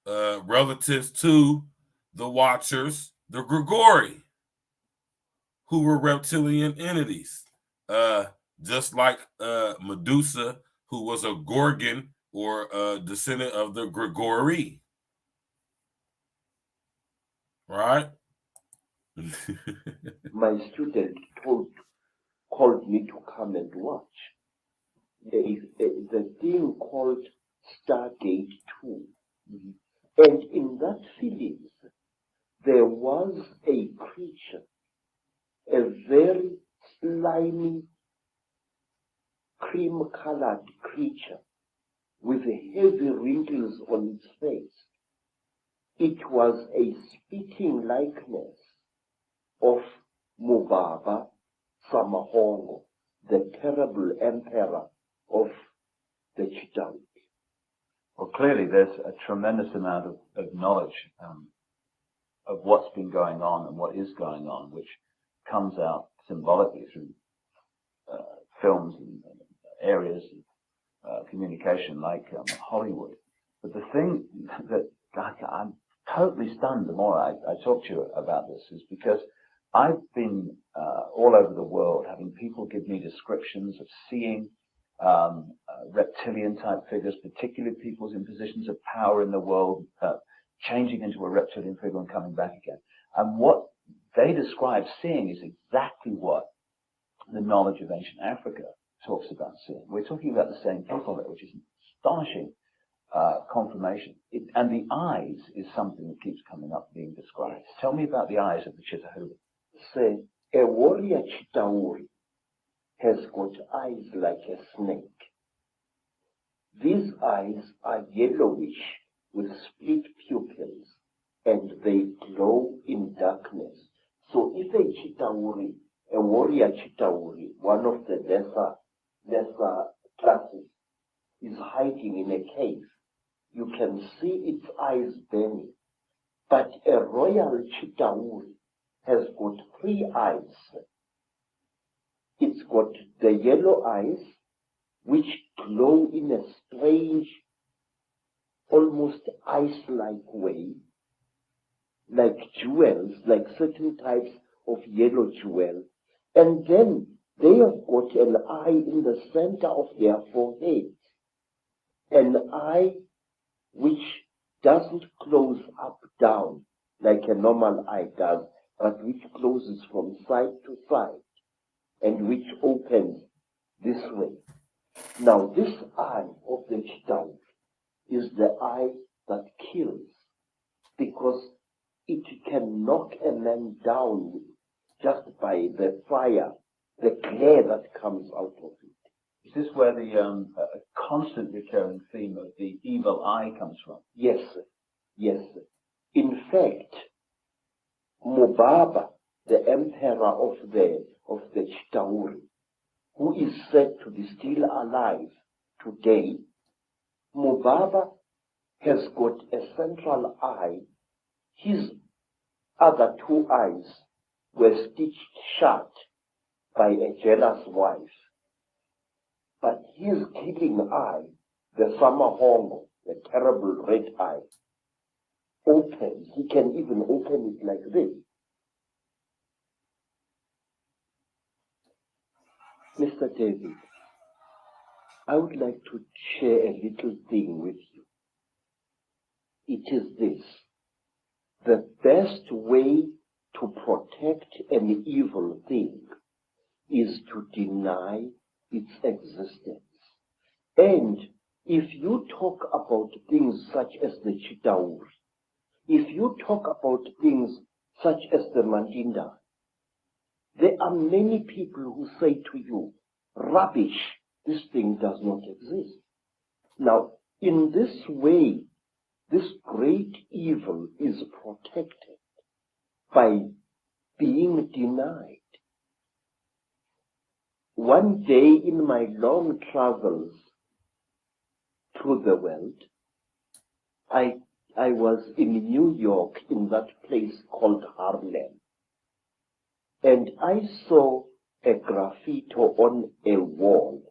relatives to the Watchers, the Grigori, who were reptilian entities, just like Medusa, who was a Gorgon or a descendant of the Grigori. Right? My student called me to come and watch. There is the thing called Stargate 2. And in that series, there was a creature, a very slimy, cream-colored creature with heavy wrinkles on its face. It was a spitting likeness of Mubaba Samahongo, the terrible emperor of the Chitauri. Well, clearly there's a tremendous amount of knowledge of what's been going on and what is going on, which comes out symbolically through films and areas of communication like Hollywood. But the thing that I'm totally stunned the more I talk to you about this is because I've been all over the world having people give me descriptions of seeing reptilian type figures, particularly people in positions of power in the world, changing into a reptilian figure and coming back again. And what they describe seeing is exactly what the knowledge of ancient Africa talks about seeing. We're talking about the same people there, which is astonishing confirmation. And the eyes is something that keeps coming up being described. Tell me about the eyes of the Chitauri. Say, a warrior Chitauri has got eyes like a snake. These eyes are yellowish with split pupils and they glow in darkness. So if a Chitauri, a warrior Chitauri, one of the lesser classes, is hiding in a cave, you can see its eyes burning But a royal Chitauri has got 3 eyes. It's got the yellow eyes, which glow in a strange, almost ice-like way, like jewels, like certain types of yellow jewel. And then they have got an eye in the center of their forehead, an eye which doesn't close up down like a normal eye does, but which closes from side to side and which opens this way. Now this eye of the Chitauri is the eye that kills, because it can knock a man down just by the fire, the glare that comes out of it. Is this where the constant recurring theme of the evil eye comes from? Yes, yes. In fact, Mubaba, the emperor of the Chitauri, who is said to be still alive today, Mubaba has got a central eye. His other 2 eyes were stitched shut by a jealous wife. But his killing eye, the Samahongo, the terrible red eye, opens. He can even open it like this. Mr. David, I would like to share a little thing with you. It is this: the best way to protect an evil thing is to deny its existence. And if you talk about things such as the Chitauri, if you talk about things such as the Mandinda, there are many people who say to you, rubbish, this thing does not exist. Now, in this way, this great evil is protected by being denied. One day in my long travels through the world, I was in New York, in that place called Harlem, and I saw a graffiti on a wall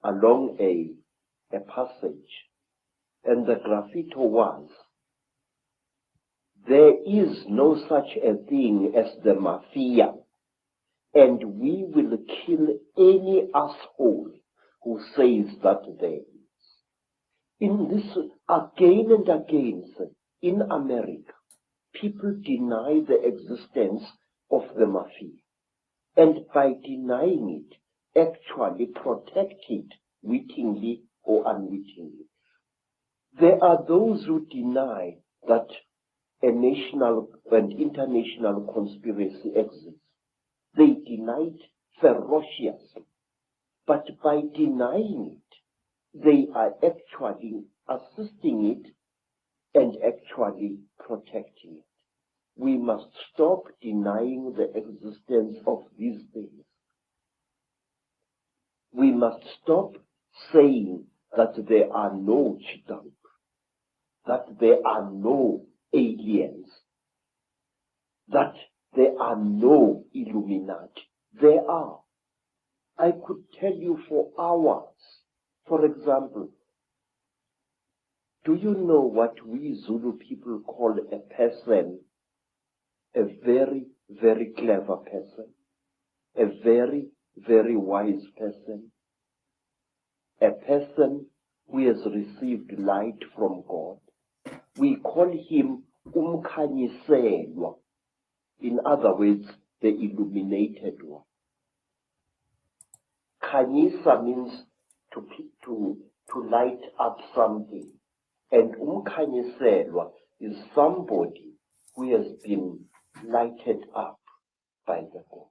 along a passage, and the graffiti was, "There is no such a thing as the mafia, and we will kill any asshole who says that there is." In this, again and again, in America, people deny the existence of the mafia, and by denying it, actually protect it wittingly or unwittingly. There are those who deny that a national and international conspiracy exists. They deny it ferociously, but by denying it, they are actually assisting it and actually protecting it. We must stop denying the existence of these things. We must stop saying that there are no Chitauri, that there are no aliens, that there are no Illuminati. There are. I could tell you for hours. For example, do you know what we Zulu people call a person? A very, very clever person, a very, very wise person, a person who has received light from God. We call him Umkhanyiselwa. In other words, the illuminated one. Khanyisa means to light up something. And Umkhanyiselwa is somebody who has been lighted up by the God.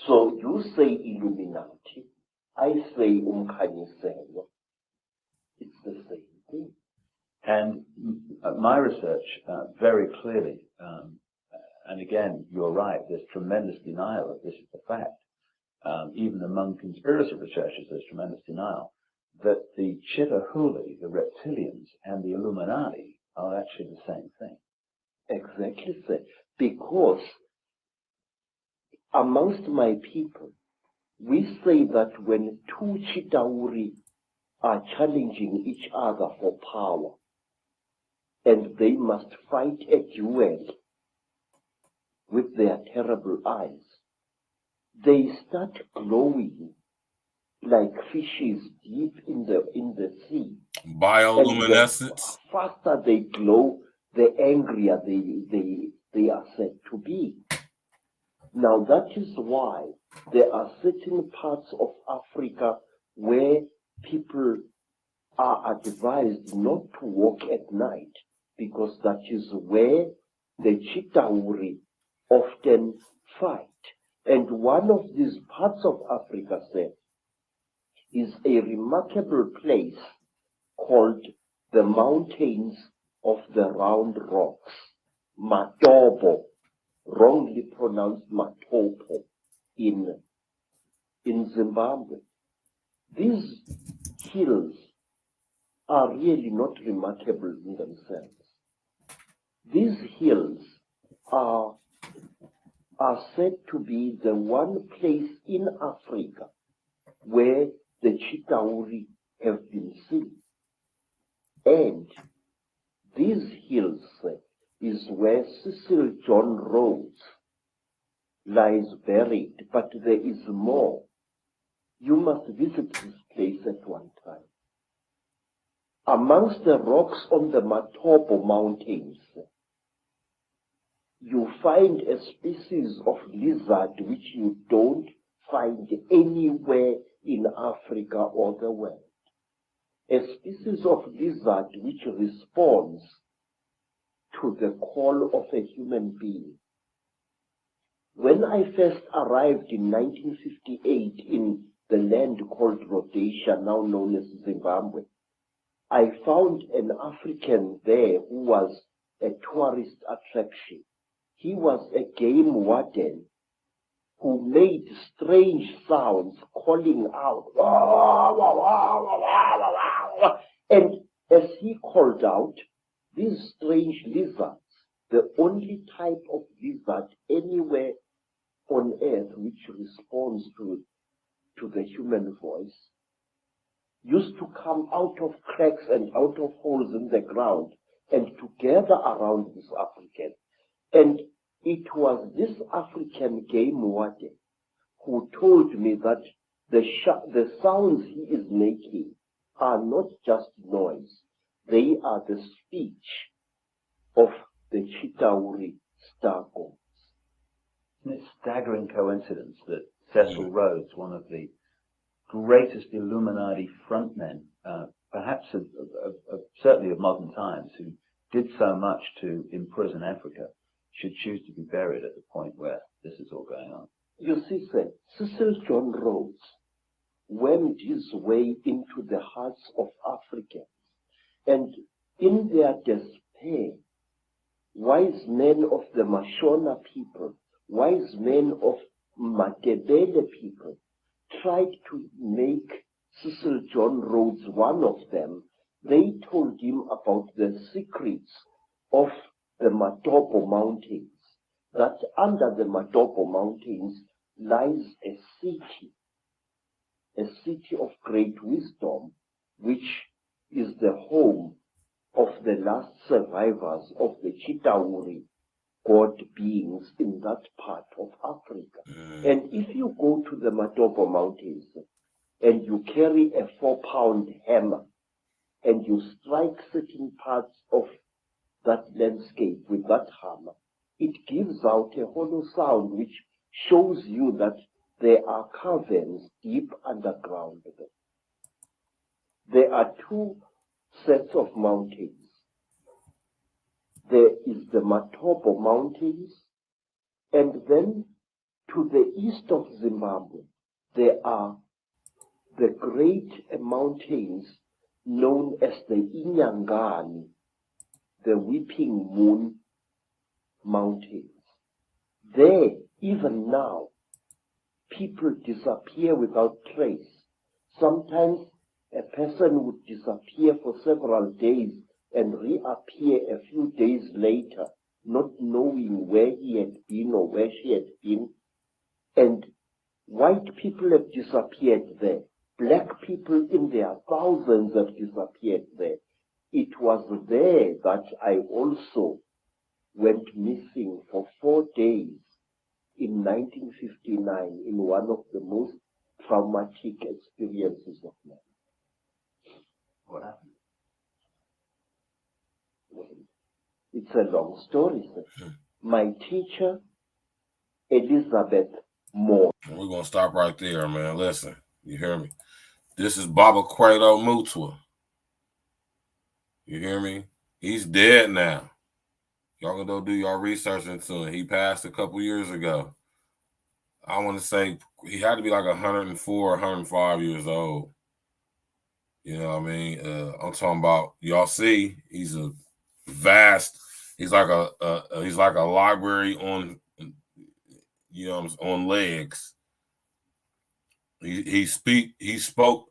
So you say Illuminati, I say Umkhanyiselwa. It's the same thing. And my research very clearly, and again, you're right, there's tremendous denial of this is the fact. Even among conspiracy researchers, there's tremendous denial that the Chitahuli, the reptilians, and the Illuminati are actually the same thing. Exactly, sir. Because amongst my people, we say that when two Chitauri are challenging each other for power, and they must fight a duel with their terrible eyes, they start glowing like fishes deep in the sea. Bioluminescence. And the faster they glow, the angrier they are said to be. Now that is why there are certain parts of Africa where people are advised not to walk at night, because that is where the Chitauri often fight. And one of these parts of Africa, sir, is a remarkable place called the Mountains of the Round Rocks, Matobo, wrongly pronounced Matopo, in Zimbabwe. These hills are really not remarkable in themselves. These hills are said to be the one place in Africa where the Chitauri have been seen. And these hills is where Cecil John Rhodes lies buried, but there is more. You must visit this place at one time. Amongst the rocks on the Matobo Mountains, you find a species of lizard which you don't find anywhere in Africa or the world. A species of lizard which responds to the call of a human being. When I first arrived in 1958 in the land called Rhodesia, now known as Zimbabwe, I found an African there who was a tourist attraction. He was a game warden who made strange sounds, calling out, and as he called out, these strange lizards, the only type of lizard anywhere on earth which responds to the human voice, used to come out of cracks and out of holes in the ground and to gather around this African. And it was this African game warden who told me that the sounds he is making are not just noise, they are the speech of the Chitauri star gods. It's a staggering coincidence that Cecil Rhodes, one of the greatest Illuminati frontmen, perhaps certainly of modern times, who did so much to imprison Africa, should choose to be buried at the point where this is all going on. You see, sir, Cecil John Rhodes went his way into the hearts of Africans, and in their despair, wise men of the Mashona people, wise men of Matebele people, tried to make Cecil John Rhodes one of them. They told him about the secrets of the Matobo Mountains, that under the Matobo Mountains lies a city of great wisdom, which is the home of the last survivors of the Chitauri god beings in that part of Africa. And if you go to the Matobo Mountains and you carry a 4-pound hammer and you strike certain parts of that landscape with that hammer, it gives out a hollow sound which shows you that there are caverns deep underground. There are two sets of mountains. There is the Matobo Mountains, and then to the east of Zimbabwe, there are the great mountains known as the Inyangani, the Weeping Moon Mountains. There, even now, people disappear without trace. Sometimes a person would disappear for several days and reappear appear a few days later, not knowing where he had been or where she had been. And white people have disappeared there. Black people in their thousands have disappeared there. It was there that I also went missing for 4 days in 1959 in one of the most traumatic experiences of my life. What happened? Well, it's a long story, sir. My teacher, Elizabeth Moore. We're going to stop right there, man. Listen, you hear me? This is Baba Quato Mutua. You hear me? He's dead now. Y'all can go do your research into it. He passed a couple years ago. I want to say he had to be like 104, 105 years old. You know what I mean? I'm talking about, y'all see, he's a vast, he's like a library on, you know, on legs. He spoke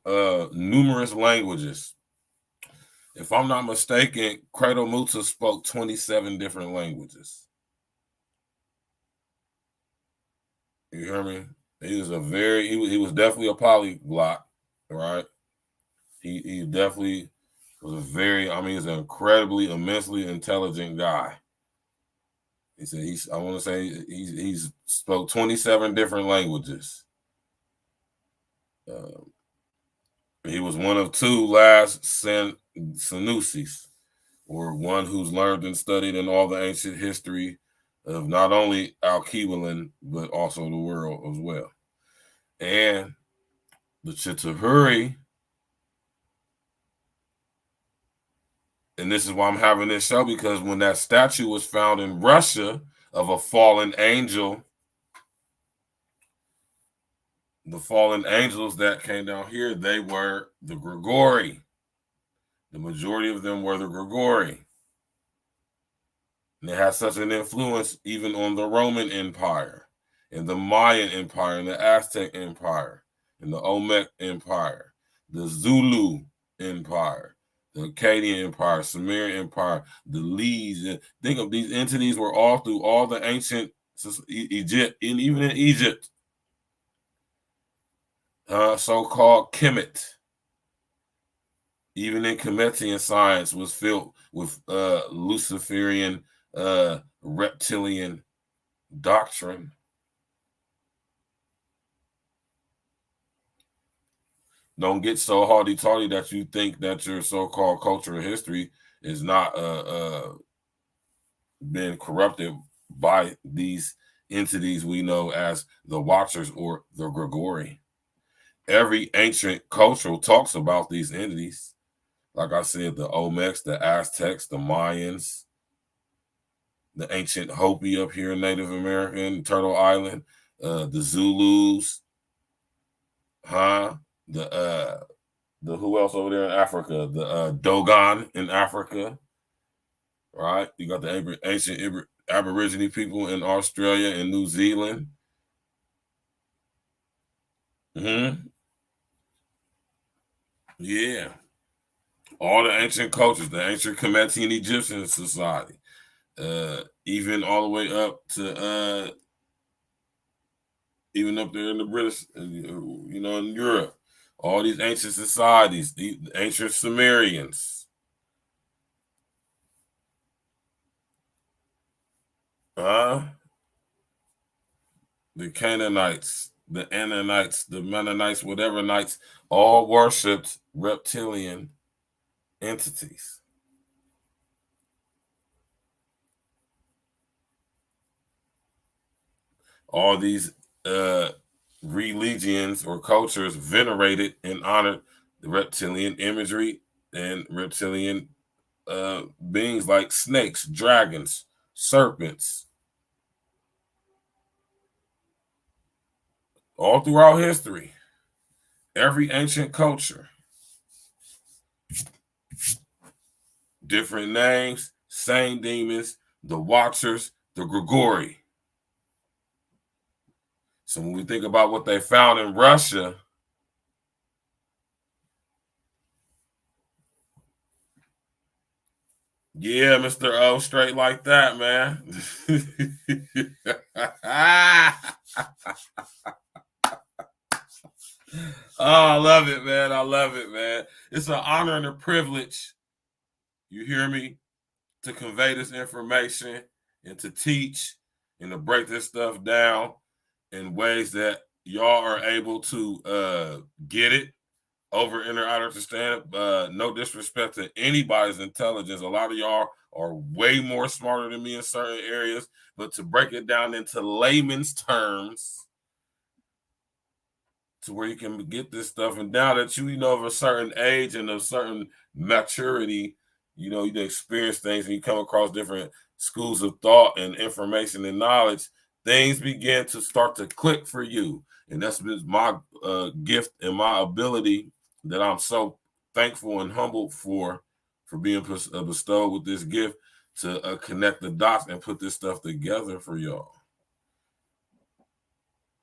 numerous languages. If I'm not mistaken, Credo Muta spoke 27 different languages. You hear me? He was he was definitely a polyglot, right? He definitely was he's an incredibly, immensely intelligent guy. He said he spoke 27 different languages. He was one of two last Sanusis, or one who's learned and studied in all the ancient history of not only Alkebulan, but also the world as well. And the Chitahuri, and this is why I'm having this show, because when that statue was found in Russia of a fallen angel, the fallen angels that came down here, they were the Grigori. The majority of them were the Grigori. And they had such an influence even on the Roman Empire, and the Mayan Empire, and the Aztec Empire, and the Olmec Empire, the Zulu Empire, the Akkadian Empire, Sumerian Empire, the Lees. Think of these entities were all through all the ancient Egypt, and even in Egypt. So-called Kemet, even in Kemetian science, was filled with Luciferian reptilian doctrine. Don't get so hardy-tardy that you think that your so-called cultural history is not been corrupted by these entities we know as the Watchers or the Grigori. Every ancient culture talks about these entities. Like I said, the Olmecs, the Aztecs, the Mayans, the ancient Hopi up here in Native American, Turtle Island, the Zulus, the who else over there in Africa? The Dogon in Africa, right? You got the ancient Aborigine people in Australia and New Zealand. Yeah. All the ancient cultures, the ancient Kemetian Egyptian society, even all the way up to even up there in the British, you know, in Europe, all these ancient societies, the ancient Sumerians, the Canaanites, the Ananites, the Mennonites, whatever Knights, all worshipped reptilian entities. All these religions or cultures venerated and honored the reptilian imagery and reptilian beings like snakes, dragons, serpents. All throughout history, every ancient culture, different names, same demons, the Watchers, the Grigori. So when we think about what they found in Russia, Yeah, Mr. O, straight like that, man. Oh, I love it, man. I love it, man. It's an honor and a privilege, you hear me, to convey this information and to teach and to break this stuff down in ways that y'all are able to get it over and I understand. No disrespect to anybody's intelligence. A lot of y'all are way more smarter than me in certain areas, but to break it down into layman's terms to where you can get this stuff, and now that you know of a certain age and a certain maturity, you know, you experience things and you come across different schools of thought and information and knowledge, things begin to start to click for you. And that's my gift and my ability that I'm so thankful and humbled for being bestowed with this gift to connect the dots and put this stuff together for y'all.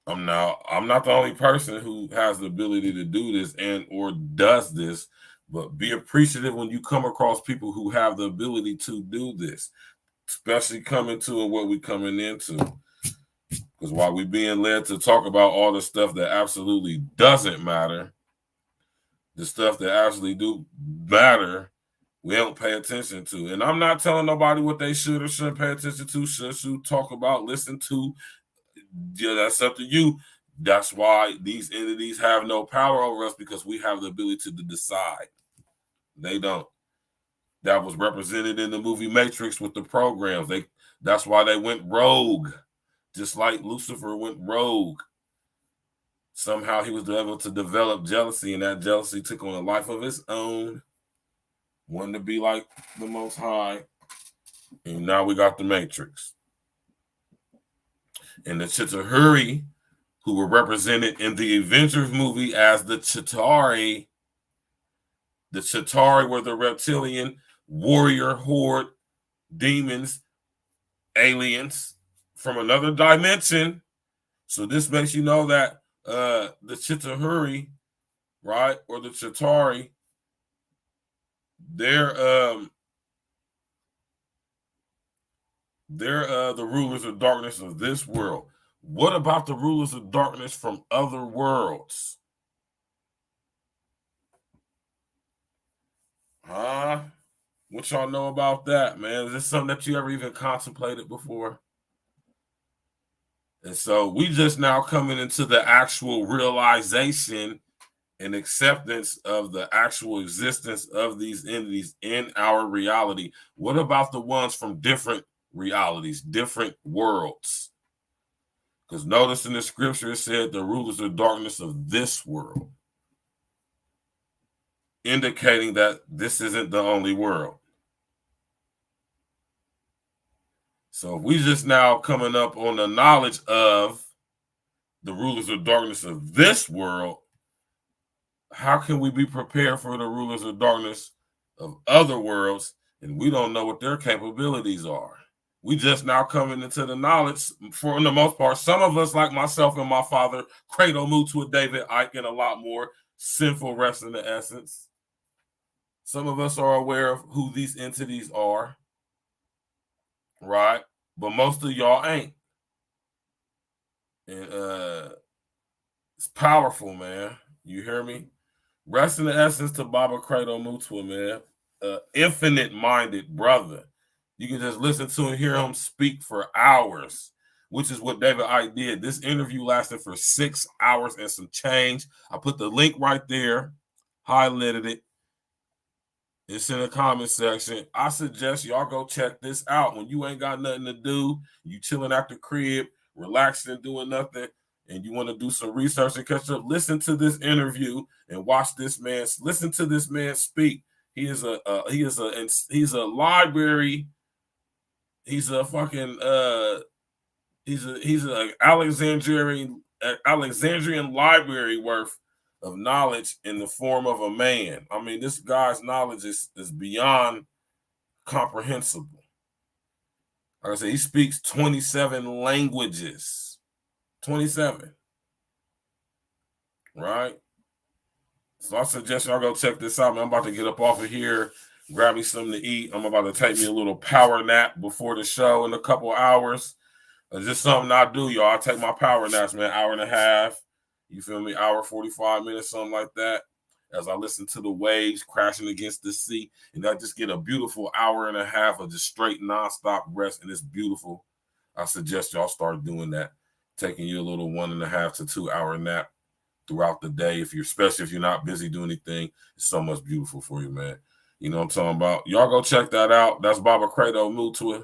I'm not the only person who has the ability to do this and or does this, but be appreciative when you come across people who have the ability to do this, especially coming to and what we're coming into. Because while we're being led to talk about all the stuff that absolutely doesn't matter, the stuff that actually do matter, we don't pay attention to. And I'm not telling nobody what they should or shouldn't pay attention to, should talk about, listen to. Yeah, that's up to you. That's why these entities have no power over us, because we have the ability to decide. They don't. That was represented in the movie Matrix with the programs. That's why they went rogue, just like Lucifer went rogue. Somehow he was able to develop jealousy, and that jealousy took on a life of its own. Wanted to be like the Most High, and now we got the Matrix. And the Chitauri, who were represented in the Avengers movie as the Chitauri. The Chitauri were the reptilian warrior horde, demons, aliens from another dimension. So this makes you know that the Chitauri, right, or the Chitauri, they're the rulers of darkness of this world. What about the rulers of darkness from other worlds? What y'all know about that, man? Is this something that you ever even contemplated before? And so we just now coming into the actual realization and acceptance of the actual existence of these entities in our reality. What about the ones from different realities, different worlds? Because notice in the scripture it said the rulers of darkness of this world, indicating that this isn't the only world. So if we just now coming up on the knowledge of the rulers of darkness of this world, how can we be prepared for the rulers of darkness of other worlds, and we don't know what their capabilities are? We just now coming into the knowledge, for the most part. Some of us, like myself and my father, Credo Mutua, David Icke, and a lot more, sinful rest in the essence. Some of us are aware of who these entities are, right? But most of y'all ain't. And it's powerful, man. You hear me? Rest in the essence to Baba Credo Mutua, man. Infinite-minded brother. You can just listen to and hear him speak for hours, which is what David Icke did. This interview lasted for 6 hours and some change. I put the link right there, highlighted it. It's in the comment section. I suggest y'all go check this out. When you ain't got nothing to do, you chilling at the crib, relaxing, doing nothing, and you want to do some research and catch up, listen to this interview and watch this man. Listen to this man speak. He's a library. He's a fucking he's an Alexandrian library worth of knowledge in the form of a man. I mean, this guy's knowledge is beyond comprehensible. Like I said, he speaks 27 languages. 27. Right? So I suggest y'all go check this out, man. I'm about to get up off of here. grab me something to eat. I'm about to take me a little power nap before the show in a couple hours. It's just something I do, y'all. I take my power naps, man, hour and a half. You feel me? Hour, 45 minutes, something like that. As I listen to the waves crashing against the sea. And I just get a beautiful hour and a half of just straight nonstop rest. And it's beautiful. I suggest y'all start doing that. Taking you a little 1.5 to 2 hour nap throughout the day. Especially if you're not busy doing anything, it's so much beautiful for you, man. You know what I'm talking about? Y'all go check that out. That's Baba Credo, new to it.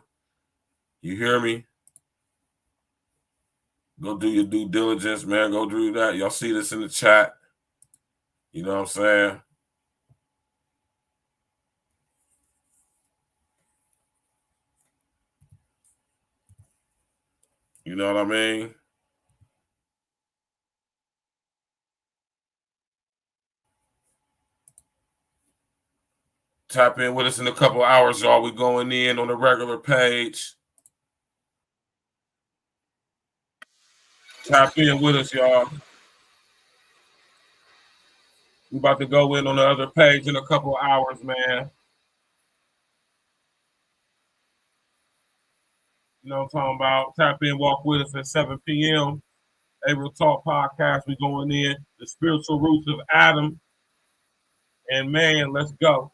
You hear me? Go do your due diligence, man. Go do that. Y'all see this in the chat. You know what I'm saying? You know what I mean? Tap in with us in a couple hours, y'all. We going in on the regular page. Tap in with us, y'all. We about to go in on the other page in a couple hours, man. You know what I'm talking about? Tap in, walk with us at 7 p.m. April Talk Podcast. We going in. The spiritual roots of Adam and man. Let's go.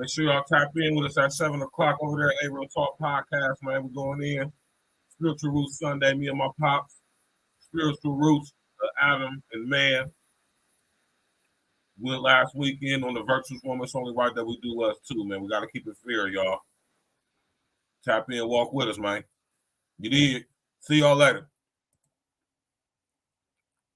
Make sure y'all tap in with us at 7 o'clock over there at April Talk Podcast, man. We're going in. Spiritual Roots Sunday, me and my pops. Spiritual Roots of Adam and man. Went last weekend on the Virtuous Woman. It's only right that we do us too, man. We got to keep it fair, y'all. Tap in, walk with us, man. You did. See y'all later.